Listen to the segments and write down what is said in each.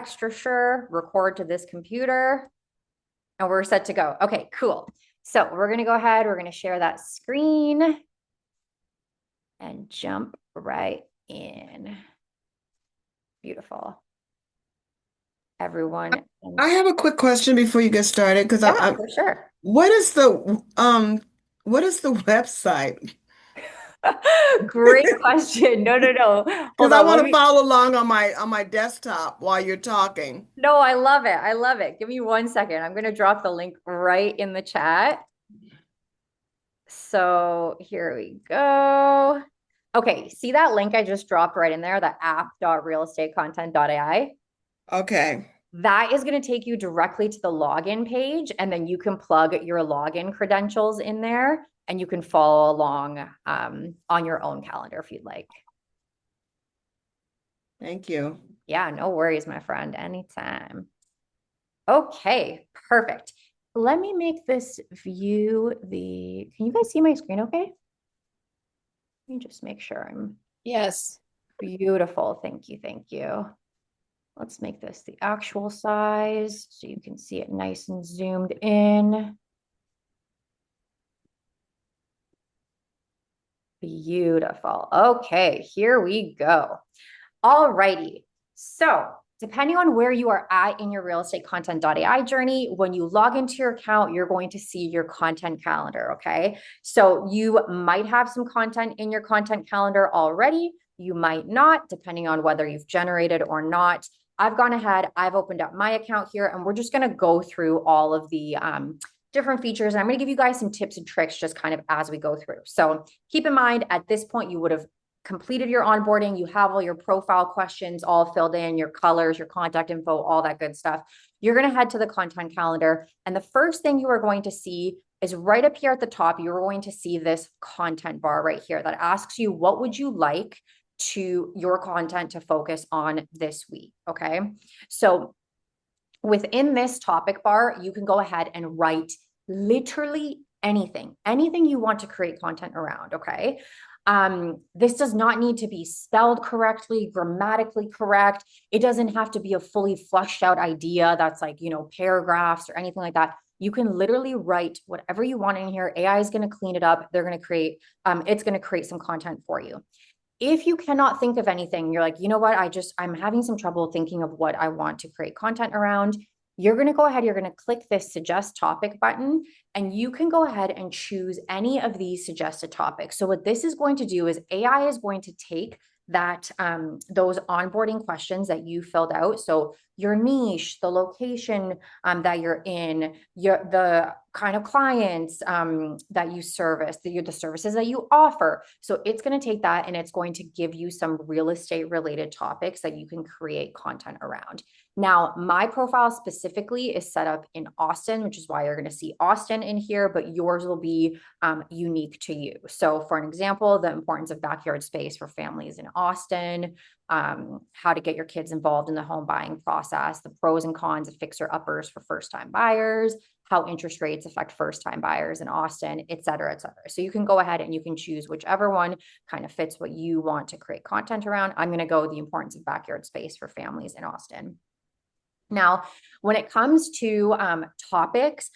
extra sure, record to this computer, and we're set to go. Okay, cool. So we're going to go ahead. We're going to share that screen and jump right in. Beautiful. Everyone. I have a quick question before you get started because Yeah, for sure. what is the website? Great question. No. Because Hold I on. want Let to me. follow along on my desktop while you're talking. No, I love it. I love it. Give me 1 second. I'm going to drop the link right in the chat. So here we go. Okay, see that link I just dropped right in there, the app.realestatecontent.ai? Okay. That is going to take you directly to the login page, and then you can plug your login credentials in there and you can follow along on your own calendar if you'd like. Thank you. Yeah, no worries, my friend, anytime. Okay, perfect. Let me make this view can you guys see my screen okay? Let me just make sure I'm Yes. beautiful. Thank you. Thank you. Let's make this the actual size so you can see it nice and zoomed in. Beautiful. Okay, here we go. All righty. So depending on where you are at in your RealEstateContent.ai journey, when you log into your account, you're going to see your content calendar, okay? So you might have some content in your content calendar already. You might not, depending on whether you've generated or not. I've gone ahead, I've opened up my account here, and we're just going to go through all of the different features. And I'm going to give you guys some tips and tricks just kind of as we go through. So keep in mind, at this point, you would have completed your onboarding, you have all your profile questions all filled in, your colors, your contact info, all that good stuff. You're going to head to the content calendar. And the first thing you are going to see is right up here at the top, you're going to see this content bar right here that asks you, what would you like to your content to focus on this week? Okay. So within this topic bar, you can go ahead and write literally anything you want to create content around. Okay. This does not need to be spelled correctly, grammatically correct. It doesn't have to be a fully fleshed out idea that's like, paragraphs or anything like that. You can literally write whatever you want in here. AI is going to clean it up. They're going to create, it's going to create some content for you. If you cannot think of anything, you're like, you know what, I'm having some trouble thinking of what I want to create content around. You're going to go ahead, you're going to click this suggest topic button, and you can go ahead and choose any of these suggested topics. So what this is going to do is AI is going to take that those onboarding questions that you filled out. So your niche, the location that you're in, the kind of clients that you service, the services that you offer. So it's going to take that and it's going to give you some real estate related topics that you can create content around. Now, my profile specifically is set up in Austin, which is why you're going to see Austin in here, but yours will be unique to you. So for an example, the importance of backyard space for families in Austin, how to get your kids involved in the home buying process, the pros and cons of fixer uppers for first-time buyers, how interest rates affect first-time buyers in Austin, et cetera, et cetera. So you can go ahead and you can choose whichever one kind of fits what you want to create content around. I'm going to go the importance of backyard space for families in Austin. Now, when it comes to topics,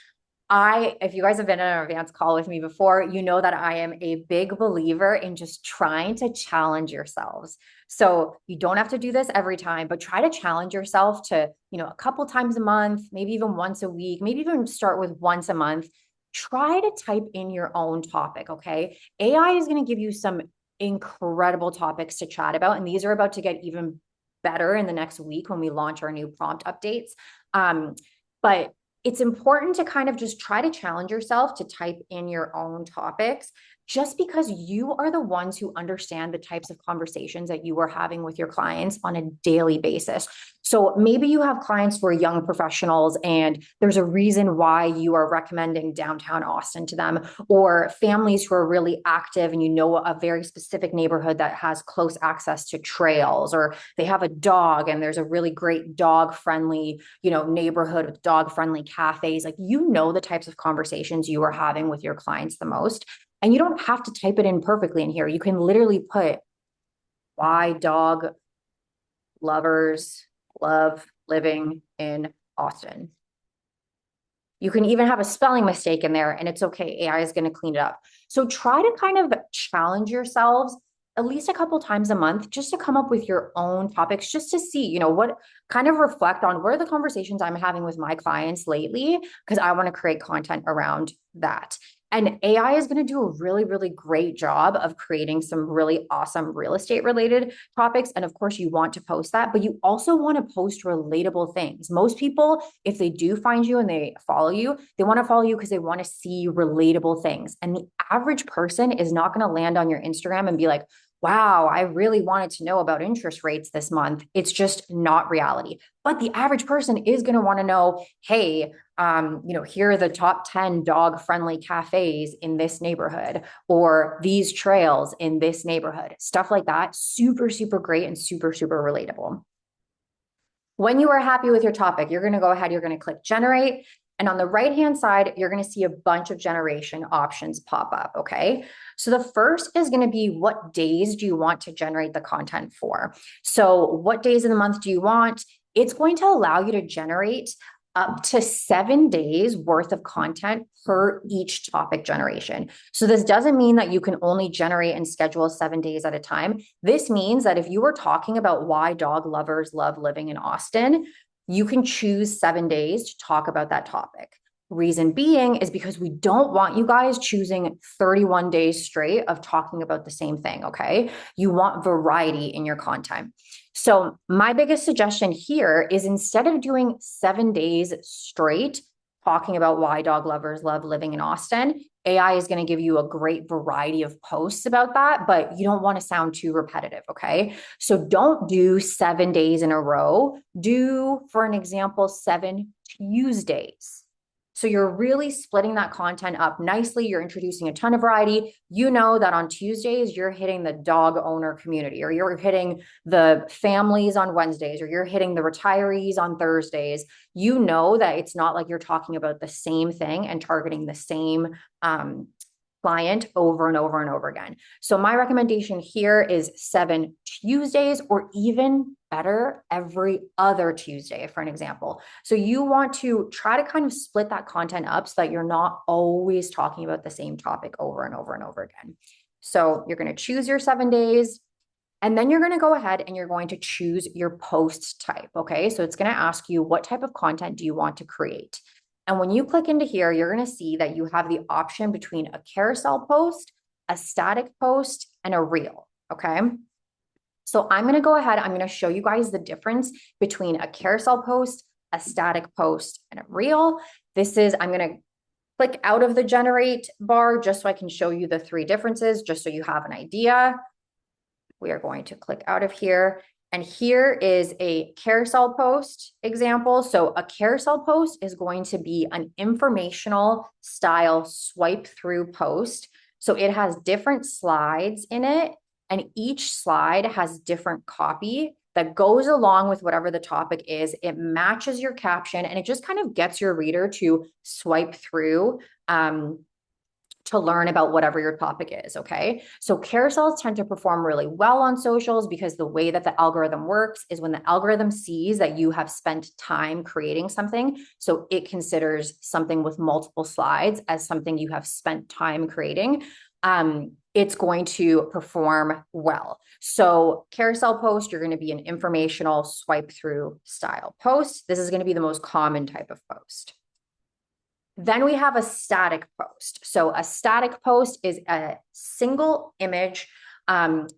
if you guys have been in an advanced call with me before, you know that I am a big believer in just trying to challenge yourselves. So you don't have to do this every time, but try to challenge yourself to, a couple times a month, maybe even once a week, maybe even start with once a month. Try to type in your own topic, okay? AI is going to give you some incredible topics to chat about, and these are about to get even better in the next week when we launch our new prompt updates. But it's important to kind of just try to challenge yourself to type in your own topics, just because you are the ones who understand the types of conversations that you are having with your clients on a daily basis. So maybe you have clients who are young professionals and there's a reason why you are recommending downtown Austin to them, or families who are really active and you know a very specific neighborhood that has close access to trails, or they have a dog and there's a really great dog friendly, neighborhood with dog friendly cafes. Like, the types of conversations you are having with your clients the most. And you don't have to type it in perfectly in here. You can literally put why dog lovers love living in Austin. You can even have a spelling mistake in there and it's okay. AI is going to clean it up. So try to kind of challenge yourselves at least a couple times a month just to come up with your own topics, just to see, what kind of reflect on what are the conversations I'm having with my clients lately, because I want to create content around that. And AI is going to do a really, really great job of creating some really awesome real estate related topics. And of course, you want to post that, but you also want to post relatable things. Most people, if they do find you and they follow you, they want to follow you because they want to see relatable things. And the average person is not going to land on your Instagram and be like, wow, I really wanted to know about interest rates this month. It's just not reality. But the average person is going to want to know, hey, here are the top 10 dog friendly cafes in this neighborhood, or these trails in this neighborhood, stuff like that. Super, super great and super, super relatable. When you are happy with your topic, you're going to go ahead, you're going to click generate. And on the right-hand side, you're going to see a bunch of generation options pop up, okay? So the first is going to be, what days do you want to generate the content for? So what days in the month do you want? It's going to allow you to generate up to 7 days worth of content per each topic generation. So this doesn't mean that you can only generate and schedule 7 days at a time. This means that if you were talking about why dog lovers love living in Austin, you can choose 7 days to talk about that topic. Reason being is because we don't want you guys choosing 31 days straight of talking about the same thing, okay? You want variety in your content. So my biggest suggestion here is, instead of doing 7 days straight talking about why dog lovers love living in Austin, AI is going to give you a great variety of posts about that, but you don't want to sound too repetitive, okay? So don't do 7 days in a row. Do, for an example, 7 Tuesdays. So you're really splitting that content up nicely. You're introducing a ton of variety. You know that on Tuesdays, you're hitting the dog owner community, or you're hitting the families on Wednesdays, or you're hitting the retirees on Thursdays. You know that it's not like you're talking about the same thing and targeting the same client over and over and over again. So my recommendation here is 7 Tuesdays, or even better, every other Tuesday, for an example. So you want to try to kind of split that content up so that you're not always talking about the same topic over and over and over again. So you're going to choose your 7 days, and then you're going to go ahead and you're going to choose your post type. Okay. So it's going to ask you, what type of content do you want to create? And when you click into here, you're going to see that you have the option between a carousel post, a static post, and a reel. Okay. So I'm going to go ahead. I'm going to show you guys the difference between a carousel post, a static post, and a reel. I'm going to click out of the generate bar just so I can show you the 3 differences, just so you have an idea. We are going to click out of here. And here is a carousel post example. So a carousel post is going to be an informational style swipe through post. So it has different slides in it, and each slide has different copy that goes along with whatever the topic is. It matches your caption, and it just kind of gets your reader to swipe through to learn about whatever your topic is, okay? So carousels tend to perform really well on socials because the way that the algorithm works is, when the algorithm sees that you have spent time creating something, so it considers something with multiple slides as something you have spent time creating, it's going to perform well. So carousel post, you're going to be an informational swipe through style post. This is going to be the most common type of post. Then we have a static post. So a static post is a single image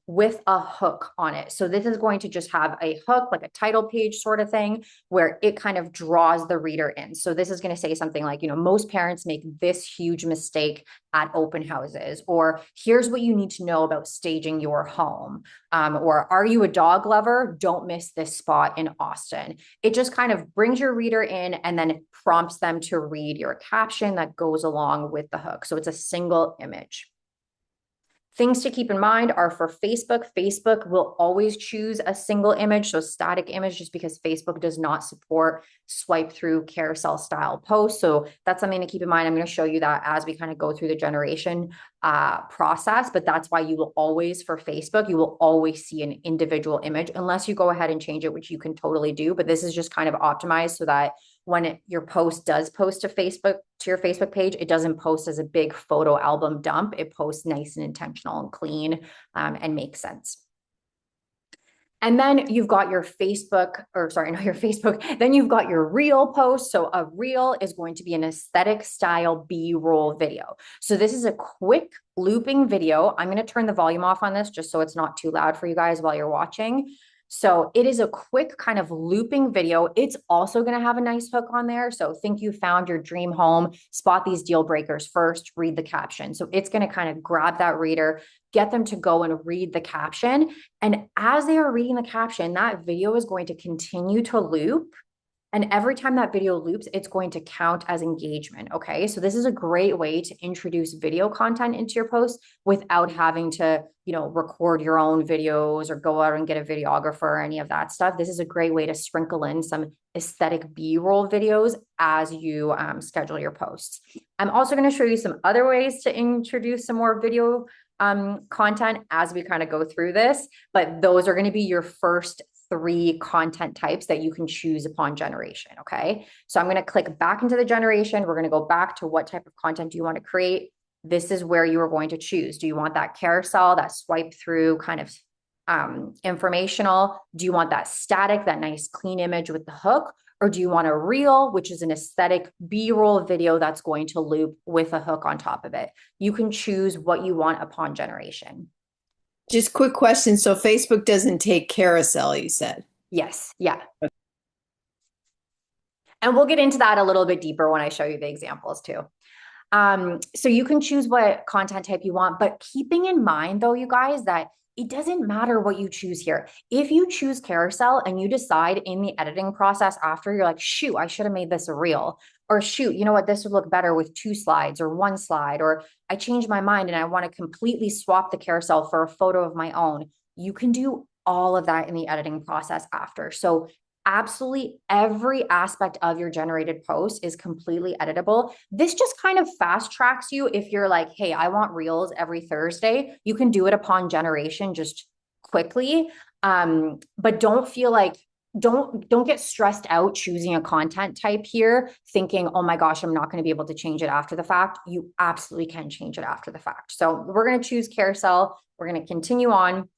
with a hook on it. So this is going to just have a hook, like a title page sort of thing, where it kind of draws the reader in. So this is going to say something like, most parents make this huge mistake at open houses, or here's what you need to know about staging your home, or are you a dog lover? Don't miss this spot in Austin. It just kind of brings your reader in and then prompts them to read your caption that goes along with the hook. So it's a single image. Things to keep in mind are for Facebook. Facebook will always choose a single image, so static image, just because Facebook does not support swipe through carousel style posts. So that's something to keep in mind. I'm going to show you that as we kind of go through the generation process, but that's why you will always, for Facebook, you will always see an individual image unless you go ahead and change it, which you can totally do. But this is just kind of optimized so that when your post does post to Facebook, to your Facebook page, it doesn't post as a big photo album dump. It posts nice and intentional and clean and makes sense. And then you've got your Facebook, or sorry, not your Facebook. Then you've got your reel post. So a reel is going to be an aesthetic style B-roll video. So this is a quick looping video. I'm going to turn the volume off on this just so it's not too loud for you guys while you're watching. So it is a quick kind of looping video. It's also going to have a nice hook on there. So think you found your dream home, spot these deal breakers first, read the caption. So it's going to kind of grab that reader, get them to go and read the caption. And as they are reading the caption, that video is going to continue to loop. And every time that video loops, it's going to count as engagement. Okay. So this is a great way to introduce video content into your post without having to, record your own videos or go out and get a videographer or any of that stuff. This is a great way to sprinkle in some aesthetic B-roll videos as you schedule your posts. I'm also going to show you some other ways to introduce some more video content as we kind of go through this, but those are going to be your first 3 content types that you can choose upon generation. Okay. So I'm going to click back into the generation. We're going to go back to what type of content do you want to create? This is where you are going to choose. Do you want that carousel, that swipe through kind of informational? Do you want that static, that nice clean image with the hook? Or do you want a reel, which is an aesthetic B-roll video that's going to loop with a hook on top of it? You can choose what you want upon generation. Just quick question. So Facebook doesn't take carousel, you said? Yes. Yeah. And we'll get into that a little bit deeper when I show you the examples too. So you can choose what content type you want, but keeping in mind though, you guys, that it doesn't matter what you choose here. If you choose carousel and you decide in the editing process after, you're like, shoot, I should have made this a reel, or shoot, you know what, this would look better with 2 slides or 1 slide, or I changed my mind and I want to completely swap the carousel for a photo of my own. You can do all of that in the editing process after. So absolutely every aspect of your generated post is completely editable. This just kind of fast tracks you. If you're like, hey, I want reels every Thursday, you can do it upon generation just quickly. But don't feel like, don't get stressed out choosing a content type here, thinking, oh my gosh, I'm not going to be able to change it after the fact. You absolutely can change it after the fact. So we're going to choose carousel. We're going to continue on.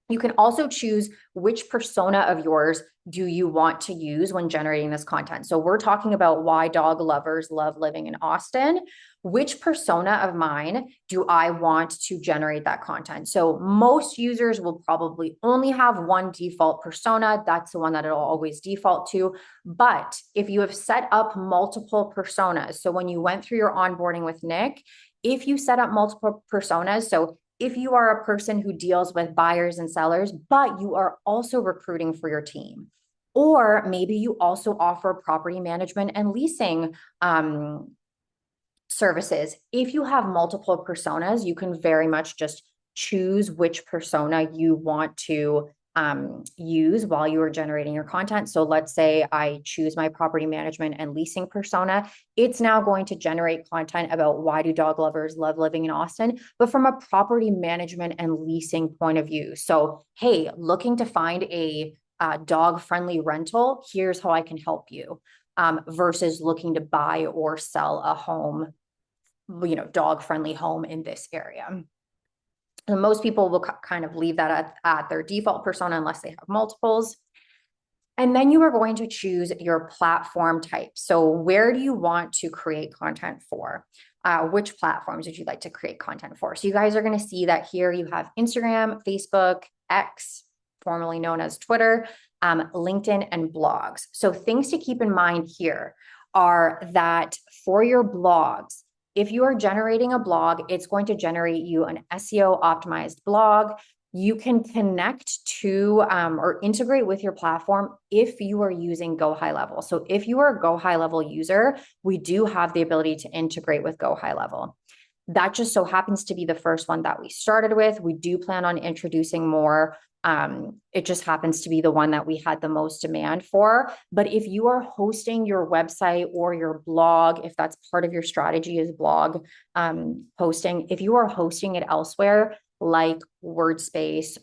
You can also choose which persona of yours do you want to use when generating this content. So we're talking about why dog lovers love living in Austin. Which persona of mine do I want to generate that content? So most users will probably only have one default persona. That's the one that it'll always default to. But if you have set up multiple personas, so when you went through your onboarding with Nick, if you set up multiple personas, so if you are a person who deals with buyers and sellers, but you are also recruiting for your team, or maybe you also offer property management and leasing services. If you have multiple personas, you can very much just choose which persona you want to use while you are generating your content. So let's say I choose my property management and leasing persona. It's now going to generate content about why do dog lovers love living in Austin, but from a property management and leasing point of view. So, hey, looking to find a dog-friendly rental, here's how I can help you, versus looking to buy or sell a home, dog-friendly home in this area. And most people will kind of leave that at their default persona unless they have multiples. And then you are going to choose your platform type. So where do you want to create content for? Which platforms would you like to create content for? So you guys are going to see that here you have Instagram, Facebook, X, formerly known as Twitter, LinkedIn, and blogs. So things to keep in mind here are that for your blogs, if you are generating a blog, it's going to generate you an SEO optimized blog. You can connect to or integrate with your platform if you are using Go High Level. So if you are a Go High Level user, we do have the ability to integrate with Go High Level. That just so happens to be the first one that we started with. We do plan on introducing more. It just happens to be the one that we had the most demand for. But if you are hosting your website or your blog, if that's part of your strategy is blog posting, if you are hosting it elsewhere, like Squarespace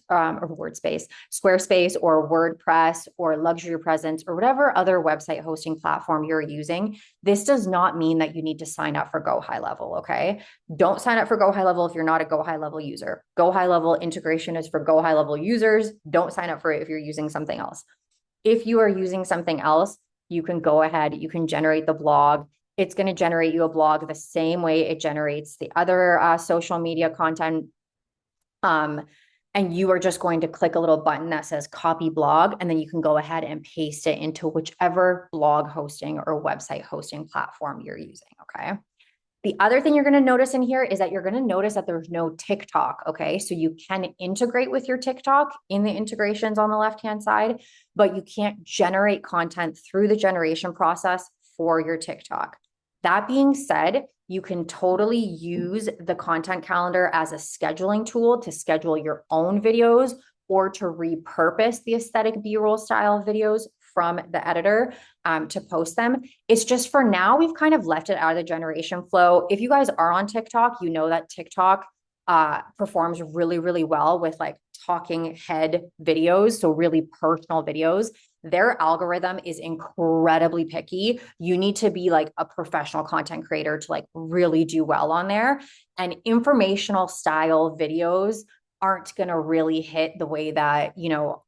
or WordPress or Luxury Presence or whatever other website hosting platform you're using, this does not mean that you need to sign up for Go High Level, okay? Don't sign up for Go High Level if you're not a Go High Level user. Go High Level integration is for Go High Level users. Don't sign up for it if you're using something else. If you are using something else, you can go ahead, you can generate the blog. It's going to generate you a blog the same way it generates the other social media content. And you are just going to click a little button that says copy blog, and then you can go ahead and paste it into whichever blog hosting or website hosting platform you're using, okay? The other thing you're going to notice in here is that you're going to notice that there's no TikTok, okay? So you can integrate with your TikTok in the integrations on the left-hand side, but you can't generate content through the generation process for your TikTok. That being said, you can totally use the content calendar as a scheduling tool to schedule your own videos or to repurpose the aesthetic B-roll style videos from the editor to post them. It's just for now, we've kind of left it out of the generation flow. If you guys are on TikTok, you know that TikTok performs really, really well with like talking head videos. So really personal videos. Their algorithm is incredibly picky. You need to be like a professional content creator to like really do well on there. And informational style videos aren't going to really hit the way that, you know,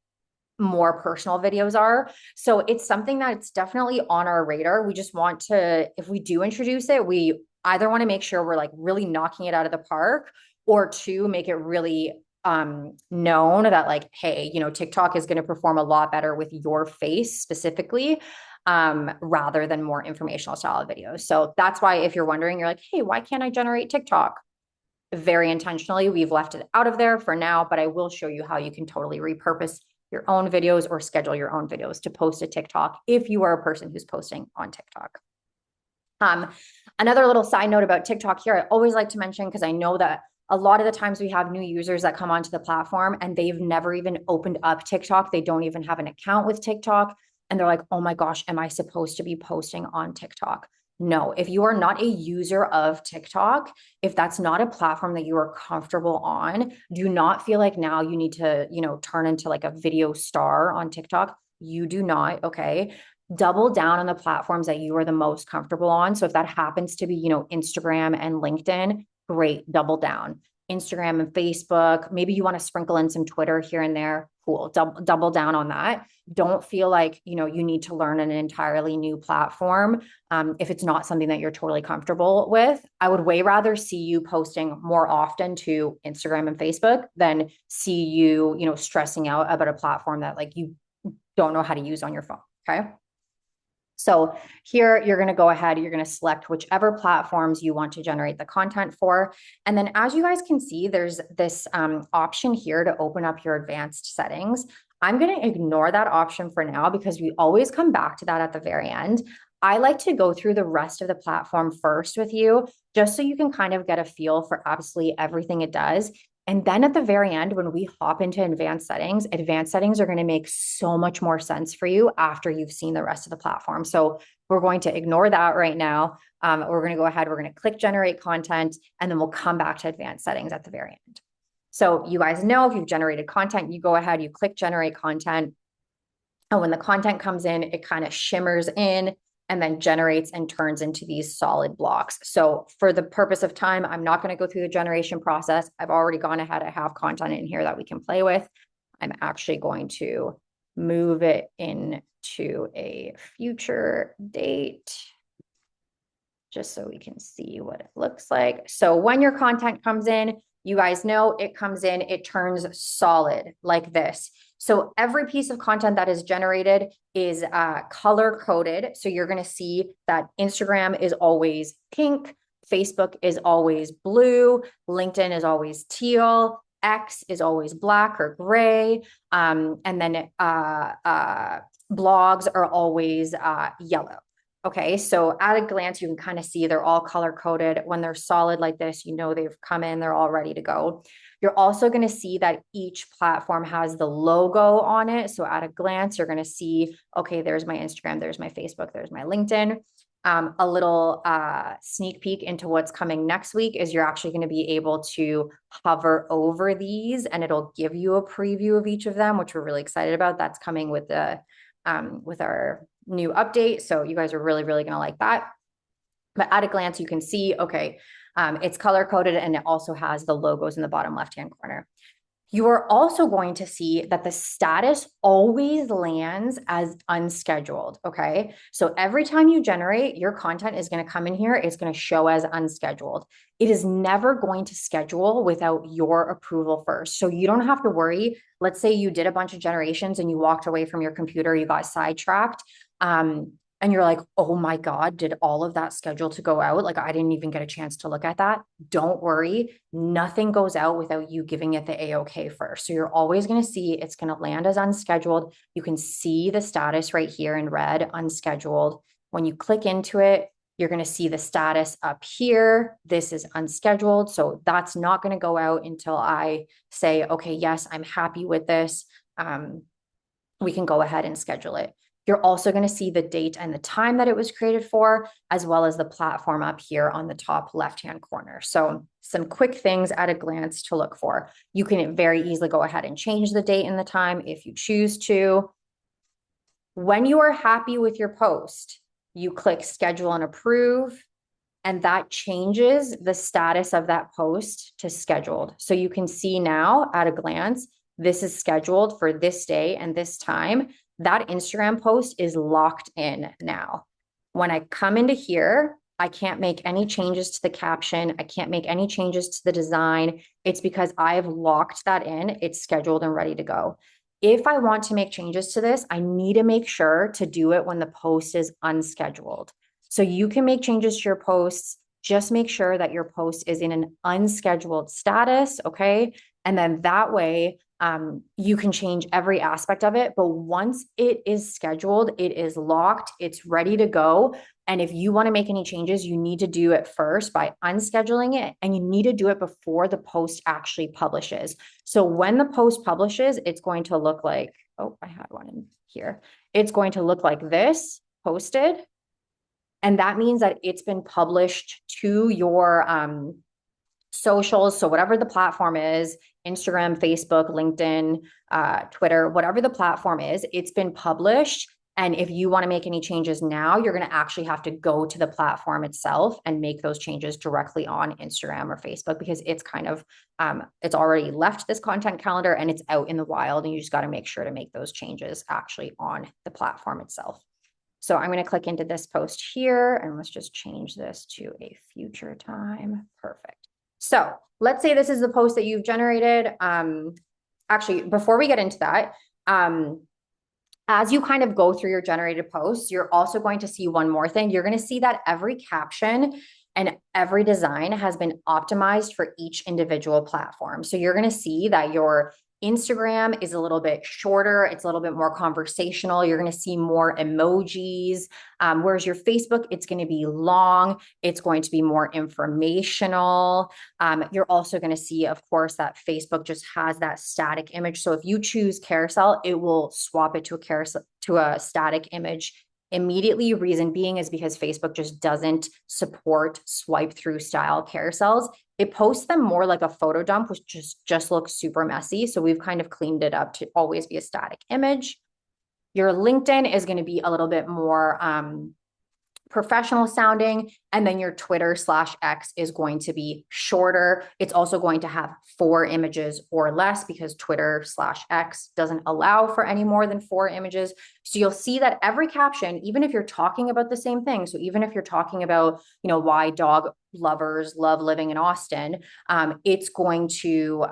more personal videos are. So it's something that's definitely on our radar. We just want to, if we do introduce it, we either want to make sure we're like really knocking it out of the park, or two, make it really known that like, hey, you know, TikTok is going to perform a lot better with your face specifically, rather than more informational style videos. So that's why if you're wondering, you're like, hey, why can't I generate TikTok? Very intentionally, we've left it out of there for now, but I will show you how you can totally repurpose your own videos or schedule your own videos to post to TikTok if you are a person who's posting on TikTok. Another little side note about TikTok here, I always like to mention, because I know that a lot of the times we have new users that come onto the platform and they've never even opened up TikTok. They don't even have an account with TikTok. And they're like, oh my gosh, am I supposed to be posting on TikTok? No, if you are not a user of TikTok, if that's not a platform that you are comfortable on, do not feel like now you need to, you know, turn into like a video star on TikTok. You do not, okay? Double down on the platforms that you are the most comfortable on. So if that happens to be, you know, Instagram and LinkedIn, great, double down. Instagram and Facebook, maybe you want to sprinkle in some Twitter here and there, cool, double down on that. Don't feel like, you know, you need to learn an entirely new platform if it's not something that you're totally comfortable with. I would way rather see you posting more often to Instagram and Facebook than see you, you know, stressing out about a platform that like you don't know how to use on your phone, okay? So here you're going to go ahead, you're going to select whichever platforms you want to generate the content for. And then as you guys can see, there's this option here to open up your advanced settings. I'm going to ignore that option for now because we always come back to that at the very end. I like to go through the rest of the platform first with you, just so you can kind of get a feel for absolutely everything it does. And then at the very end, when we hop into advanced settings are going to make so much more sense for you after you've seen the rest of the platform. So we're going to ignore that right now. We're going to go ahead, we're going to click generate content, and then we'll come back to advanced settings at the very end. So you guys know if you've generated content, you go ahead, you click generate content. And when the content comes in, it kind of shimmers in and then generates and turns into these solid blocks. So for the purpose of time, I'm not going to go through the generation process. I've already gone ahead. I have content in here that we can play with. I'm actually going to move it into a future date just so we can see what it looks like. So when your content comes in, you guys know it comes in, it turns solid like this. So every piece of content that is generated is color coded. So you're going to see that Instagram is always pink, Facebook is always blue, LinkedIn is always teal, X is always black or gray, and then blogs are always yellow. Okay, so at a glance, you can kind of see they're all color coded. When they're solid like this, you know they've come in, they're all ready to go. You're also going to see that each platform has the logo on it. So at a glance, you're going to see, okay, there's my Instagram, there's my Facebook, there's my LinkedIn. A little sneak peek into what's coming next week is you're actually going to be able to hover over these and it'll give you a preview of each of them, which we're really excited about. That's coming with the with our new update. So you guys are really, really going to like that. But at a glance, you can see, okay, it's color coded and it also has the logos in the bottom left-hand corner. You are also going to see that the status always lands as unscheduled, okay? So every time you generate, your content is going to come in here, it's going to show as unscheduled. It is never going to schedule without your approval first. So you don't have to worry. Let's say you did a bunch of generations and you walked away from your computer, you got sidetracked. And you're like, oh my God, did all of that schedule to go out? Like, I didn't even get a chance to look at that. Don't worry. Nothing goes out without you giving it the A-OK first. So you're always going to see it's going to land as unscheduled. You can see the status right here in red, unscheduled. When you click into it, you're going to see the status up here. This is unscheduled. So that's not going to go out until I say, okay, yes, I'm happy with this. We can go ahead and schedule it. You're also going to see the date and the time that it was created for, as well as the platform up here on the top left-hand corner. So some quick things at a glance to look for. You can very easily go ahead and change the date and the time if you choose to. When you are happy with your post, you click schedule and approve, and that changes the status of that post to scheduled. So you can see now at a glance, this is scheduled for this day and this time. That Instagram post is locked in now. When I come into here, I can't make any changes to the caption. I can't make any changes to the design. It's because I've locked that in. It's scheduled and ready to go. If I want to make changes to this, I need to make sure to do it when the post is unscheduled. So you can make changes to your posts. Just make sure that your post is in an unscheduled status, okay? And then that way, you can change every aspect of it. But once it is scheduled, it is locked, it's ready to go. And if you want to make any changes, you need to do it first by unscheduling it, and you need to do it before the post actually publishes. So when the post publishes, it's going to look like, oh, I had one in here. It's going to look like this, posted. And that means that it's been published to your socials. So whatever the platform is, Instagram, Facebook, LinkedIn, Twitter, whatever the platform is, it's been published. And if you want to make any changes now, you're going to actually have to go to the platform itself and make those changes directly on Instagram or Facebook, because it's kind of, it's already left this content calendar and it's out in the wild, and you just got to make sure to make those changes actually on the platform itself. So I'm going to click into this post here, and let's just change this to a future time. Perfect. So let's say this is the post that you've generated. Actually, before we get into that, as you kind of go through your generated posts, you're also going to see one more thing. You're going to see that every caption and every design has been optimized for each individual platform. So you're going to see that your Instagram is a little bit shorter. It's a little bit more conversational. You're going to see more emojis. Whereas your Facebook, it's going to be long. It's going to be more informational. You're also going to see, of course, that Facebook just has that static image. So if you choose carousel, it will swap it to a carousel, to a static image immediately. Reason being is because Facebook just doesn't support swipe through style carousels. It posts them more like a photo dump, which just looks super messy. So we've kind of cleaned it up to always be a static image. Your LinkedIn is going to be a little bit more professional sounding. And then your Twitter/X is going to be shorter. It's also going to have 4 images or less, because Twitter/X doesn't allow for any more than 4 images. So you'll see that every caption, even if you're talking about the same thing, so even if you're talking about, you know, why dog lovers love living in Austin, it's going to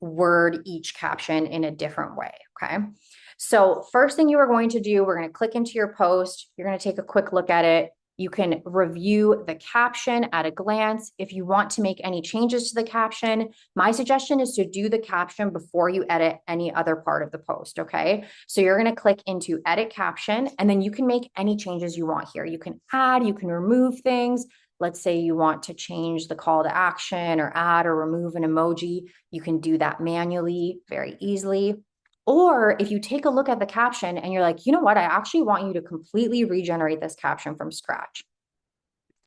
word each caption in a different way, okay? So first thing you are going to do, we're going to click into your post. You're going to take a quick look at it. You can review the caption at a glance. If you want to make any changes to the caption, my suggestion is to do the caption before you edit any other part of the post, okay? So you're gonna click into edit caption, and then you can make any changes you want here. You can add, you can remove things. Let's say you want to change the call to action or add or remove an emoji. You can do that manually very easily. Or if you take a look at the caption and you're like, you know what, I actually want you to completely regenerate this caption from scratch.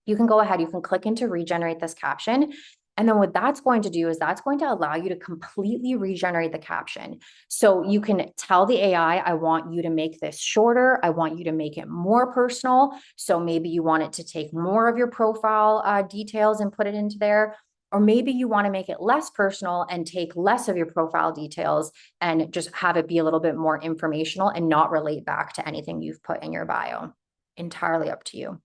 You can go ahead, you can click into regenerate this caption. And then what that's going to do is that's going to allow you to completely regenerate the caption. So you can tell the AI, I want you to make this shorter. I want you to make it more personal. So maybe you want it to take more of your profile details and put it into there. Or maybe you want to make it less personal and take less of your profile details and just have it be a little bit more informational and not relate back to anything you've put in your bio. Entirely up to you.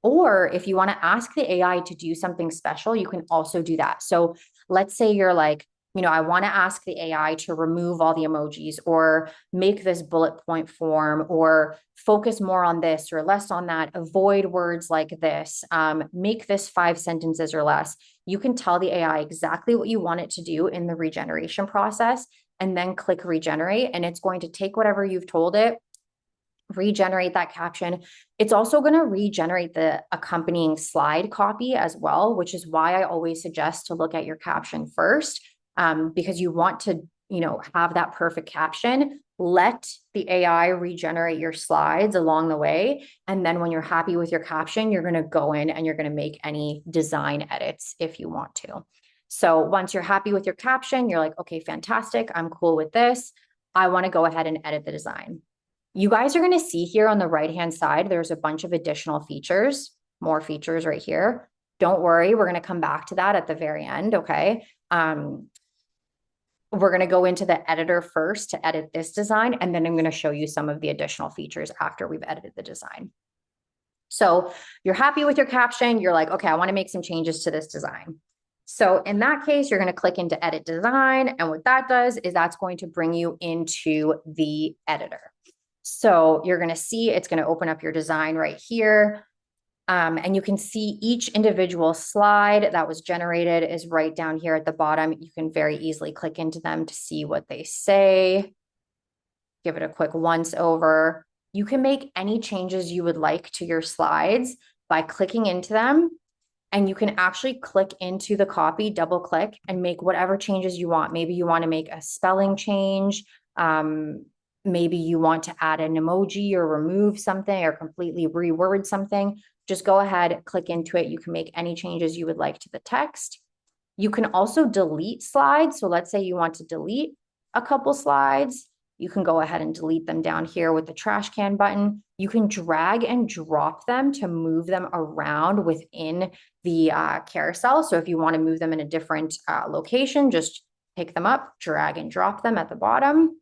Or if you want to ask the AI to do something special, you can also do that. So let's say you're like, I want to ask the AI to remove all the emojis or make this bullet point form or focus more on this or less on that, avoid words like this, make this 5 sentences or less. You can tell the AI exactly what you want it to do in the regeneration process and then click regenerate, and it's going to take whatever you've told it, regenerate that caption. It's also going to regenerate the accompanying slide copy as well, which is why I always suggest to look at your caption first, because you want to, have that perfect caption. Let the AI regenerate your slides along the way. And then when you're happy with your caption, you're going to go in and you're going to make any design edits if you want to. So once you're happy with your caption, you're like, okay, fantastic. I'm cool with this. I want to go ahead and edit the design. You guys are going to see here on the right-hand side, there's a bunch of additional features, more features right here. Don't worry, we're going to come back to that at the very end, okay? We're going to go into the editor first to edit this design, and then I'm going to show you some of the additional features after we've edited the design. So you're happy with your caption. You're like, okay, I want to make some changes to this design. So in that case, you're going to click into edit design. And what that does is that's going to bring you into the editor. So you're going to see it's going to open up your design right here. And you can see each individual slide that was generated is right down here at the bottom. You can very easily click into them to see what they say. Give it a quick once over. You can make any changes you would like to your slides by clicking into them. And you can actually click into the copy, double click, and make whatever changes you want. Maybe you want to make a spelling change. Maybe you want to add an emoji or remove something or completely reword something. Just go ahead, click into it. You can make any changes you would like to the text. You can also delete slides. So let's say you want to delete a couple slides. You can go ahead and delete them down here with the trash can button. You can drag and drop them to move them around within the carousel. So if you want to move them in a different location, just pick them up, drag and drop them at the bottom.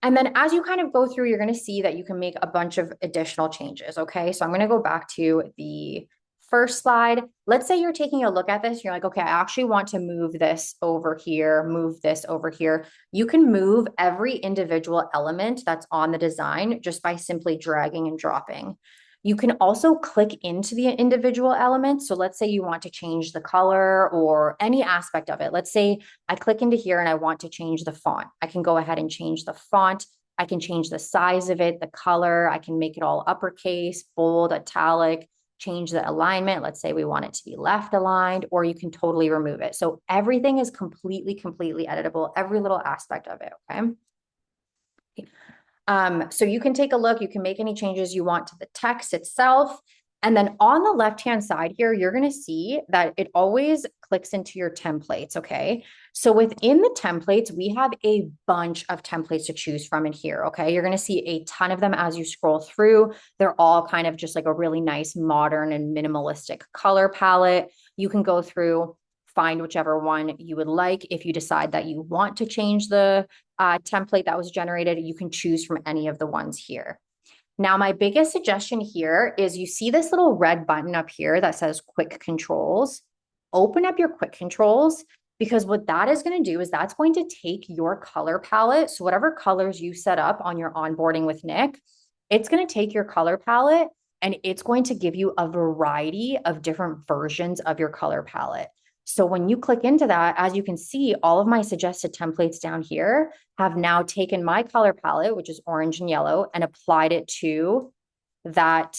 And then as you kind of go through, you're going to see that you can make a bunch of additional changes. Okay, so I'm going to go back to the first slide. Let's say you're taking a look at this. You're like, okay, I actually want to move this over here, move this over here. You can move every individual element that's on the design just by simply dragging and dropping. You can also click into the individual elements. So let's say you want to change the color or any aspect of it. Let's say I click into here and I want to change the font. I can go ahead and change the font. I can change the size of it, the color. I can make it all uppercase, bold, italic, change the alignment. Let's say we want it to be left aligned, or you can totally remove it. So everything is completely editable, every little aspect of it, okay? So you can take a look, you can make any changes you want to the text itself. And then on the left-hand side here, you're going to see that it always clicks into your templates, okay? So within the templates, we have a bunch of templates to choose from in here, okay? You're going to see a ton of them as you scroll through. They're all kind of just like a really nice modern and minimalistic color palette. You can go through, find whichever one you would like. If you decide that you want to change the template that was generated, you can choose from any of the ones here. Now, my biggest suggestion here is you see this little red button up here that says quick controls. Open up your quick controls, because what that is going to do is that's going to take your color palette. So whatever colors you set up on your onboarding with Nick, it's going to take your color palette and it's going to give you a variety of different versions of your color palette. So when you click into that, as you can see, all of my suggested templates down here have now taken my color palette, which is orange and yellow, and applied it to that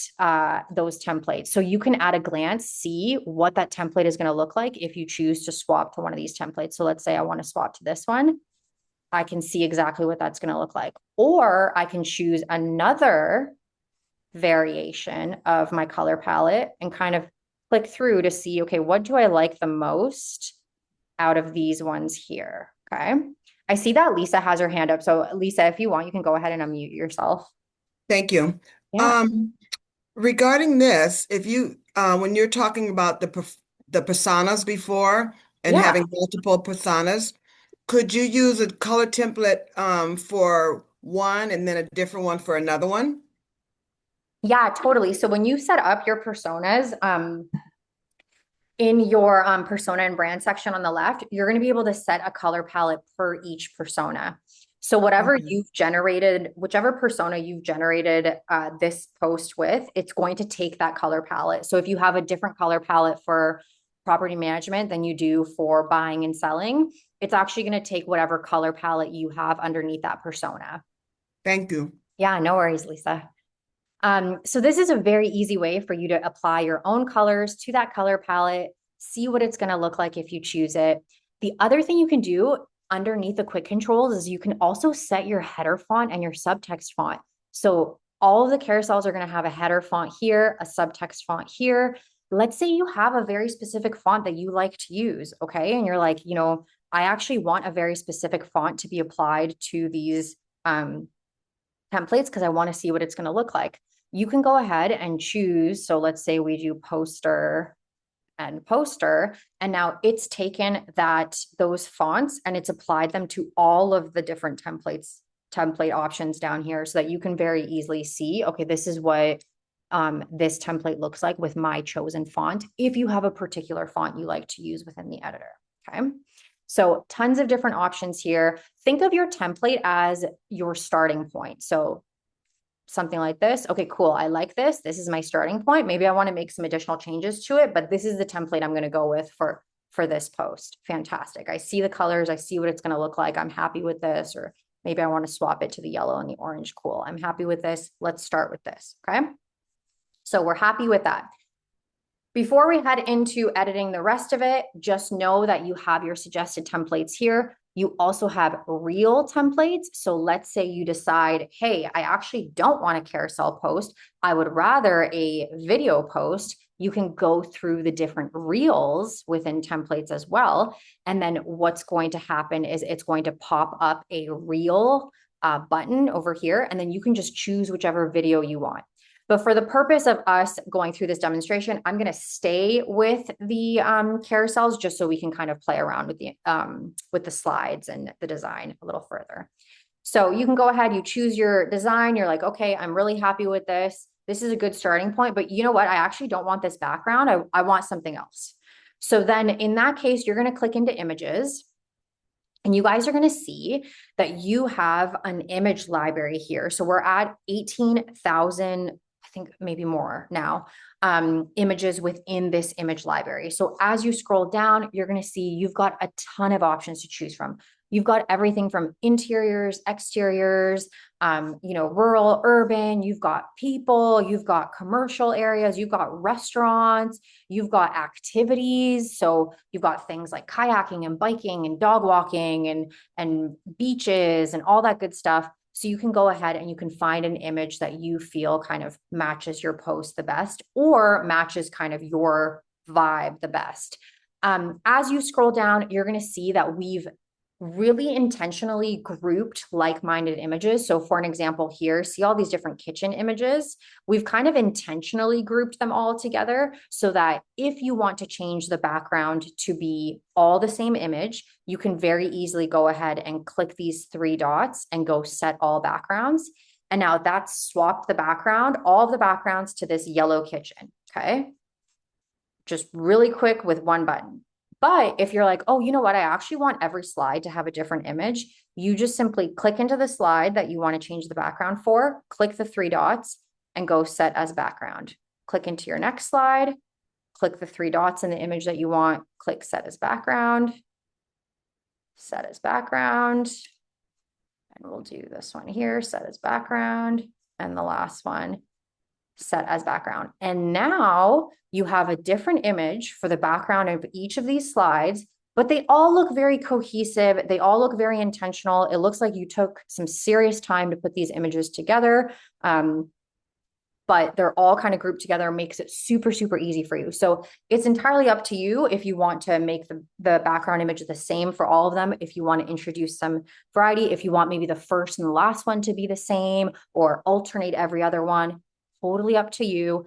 those templates. So you can at a glance see what that template is going to look like if you choose to swap to one of these templates. So let's say I want to swap to this one. I can see exactly what that's going to look like. Or I can choose another variation of my color palette and kind of click through to see, okay, what do I like the most out of these ones here? Okay. I see that Lisa has her hand up. So Lisa, if you want, you can go ahead and unmute yourself. Thank you. Yeah. Regarding this, if you when you're talking about the personas before and Yeah. having multiple personas, could you use a color template for one and then a different one for another one? Yeah, totally. So when you set up your personas, in your persona and brand section on the left, you're going to be able to set a color palette per each persona. So whatever Okay. you've generated, whichever persona you've generated this post with, it's going to take that color palette. So if you have a different color palette for property management than you do for buying and selling, it's actually going to take whatever color palette you have underneath that persona. Thank you. Yeah, no worries, Lisa. So this is a very easy way for you to apply your own colors to that color palette, see what it's going to look like if you choose it. The other thing you can do underneath the quick controls is you can also set your header font and your subtext font. So all of the carousels are going to have a header font here, a subtext font here. Let's say you have a very specific font that you like to use, okay? And you're like, I actually want a very specific font to be applied to these templates because I want to see what it's going to look like. You can go ahead and choose. So let's say we do poster and poster, and now it's taken those fonts and it's applied them to all of the different template options down here so that you can very easily see, okay, this is what this template looks like with my chosen font, if you have a particular font you like to use within the editor. Okay. So tons of different options here. Think of your template as your starting point. So something like this. Okay, cool. I like this. This is my starting point. Maybe I want to make some additional changes to it, but this is the template I'm going to go with for this post. Fantastic. I see the colors. I see what it's going to look like. I'm happy with this, or maybe I want to swap it to the yellow and the orange. Cool. I'm happy with this. Let's start with this. Okay. So we're happy with that. Before we head into editing the rest of it, just know that you have your suggested templates here. You also have real templates. So let's say you decide, hey, I actually don't want a carousel post. I would rather a video post. You can go through the different reels within templates as well. And then what's going to happen is it's going to pop up a reel button over here. And then you can just choose whichever video you want. But for the purpose of us going through this demonstration, I'm going to stay with the carousels just so we can kind of play around with the slides and the design a little further. So you can go ahead, you choose your design. You're like, okay, I'm really happy with this. This is a good starting point, but you know what? I actually don't want this background. I want something else. So then in that case, you're going to click into images. And you guys are going to see that you have an image library here. So we're at 18,000, I think maybe more now, images within this image library. So as you scroll down, you're going to see you've got a ton of options to choose from. You've got everything from interiors, exteriors, rural, urban, you've got people, you've got commercial areas, you've got restaurants, you've got activities. So you've got things like kayaking and biking and dog walking and beaches and all that good stuff. So you can go ahead and you can find an image that you feel kind of matches your post the best or matches kind of your vibe the best. As you scroll down, you're going to see that we've really intentionally grouped like-minded images. So for an example here, see all these different kitchen images? We've kind of intentionally grouped them all together so that if you want to change the background to be all the same image, you can very easily go ahead and click these three dots and go set all backgrounds. And now that's swapped the background, all of the backgrounds to this yellow kitchen, okay? Just really quick with one button. But if you're like, oh, you know what? I actually want every slide to have a different image. You just simply click into the slide that you want to change the background for, click the three dots, and go set as background. Click into your next slide, click the 3 dots in the image that you want, click set as background, set as background. And we'll do this one here, set as background. And the last one, set as background. And now you have a different image for the background of each of these slides, but they all look very cohesive. They all look very intentional. It looks like you took some serious time to put these images together. But they're all kind of grouped together, makes it super, super easy for you. So it's entirely up to you if you want to make the background image the same for all of them, if you want to introduce some variety, if you want maybe the first and the last one to be the same or alternate every other one, totally up to you.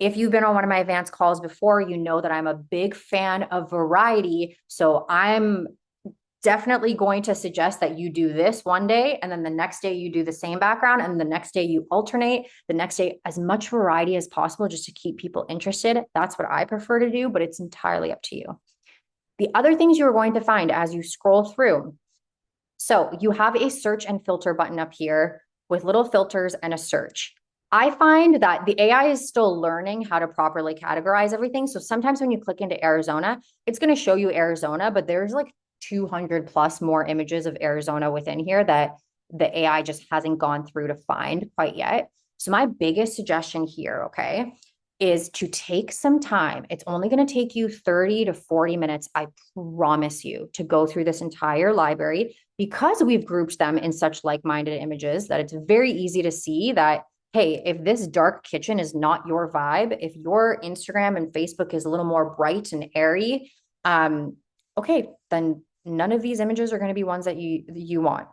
If you've been on one of my advanced calls before, you know that I'm a big fan of variety. So I'm definitely going to suggest that you do this one day, and then the next day you do the same background, and the next day you alternate, the next day as much variety as possible just to keep people interested. That's what I prefer to do, but it's entirely up to you. The other things you're going to find as you scroll through. So you have a search and filter button up here with little filters and a search. I find that the AI is still learning how to properly categorize everything. So sometimes when you click into Arizona, it's going to show you Arizona, but there's like 200 plus more images of Arizona within here that the AI just hasn't gone through to find quite yet. So my biggest suggestion here, okay, is to take some time. It's only going to take you 30 to 40 minutes, I promise you, to go through this entire library, because we've grouped them in such like-minded images that it's very easy to see that, hey, if this dark kitchen is not your vibe, if your Instagram and Facebook is a little more bright and airy, okay, then none of these images are going to be ones that you want.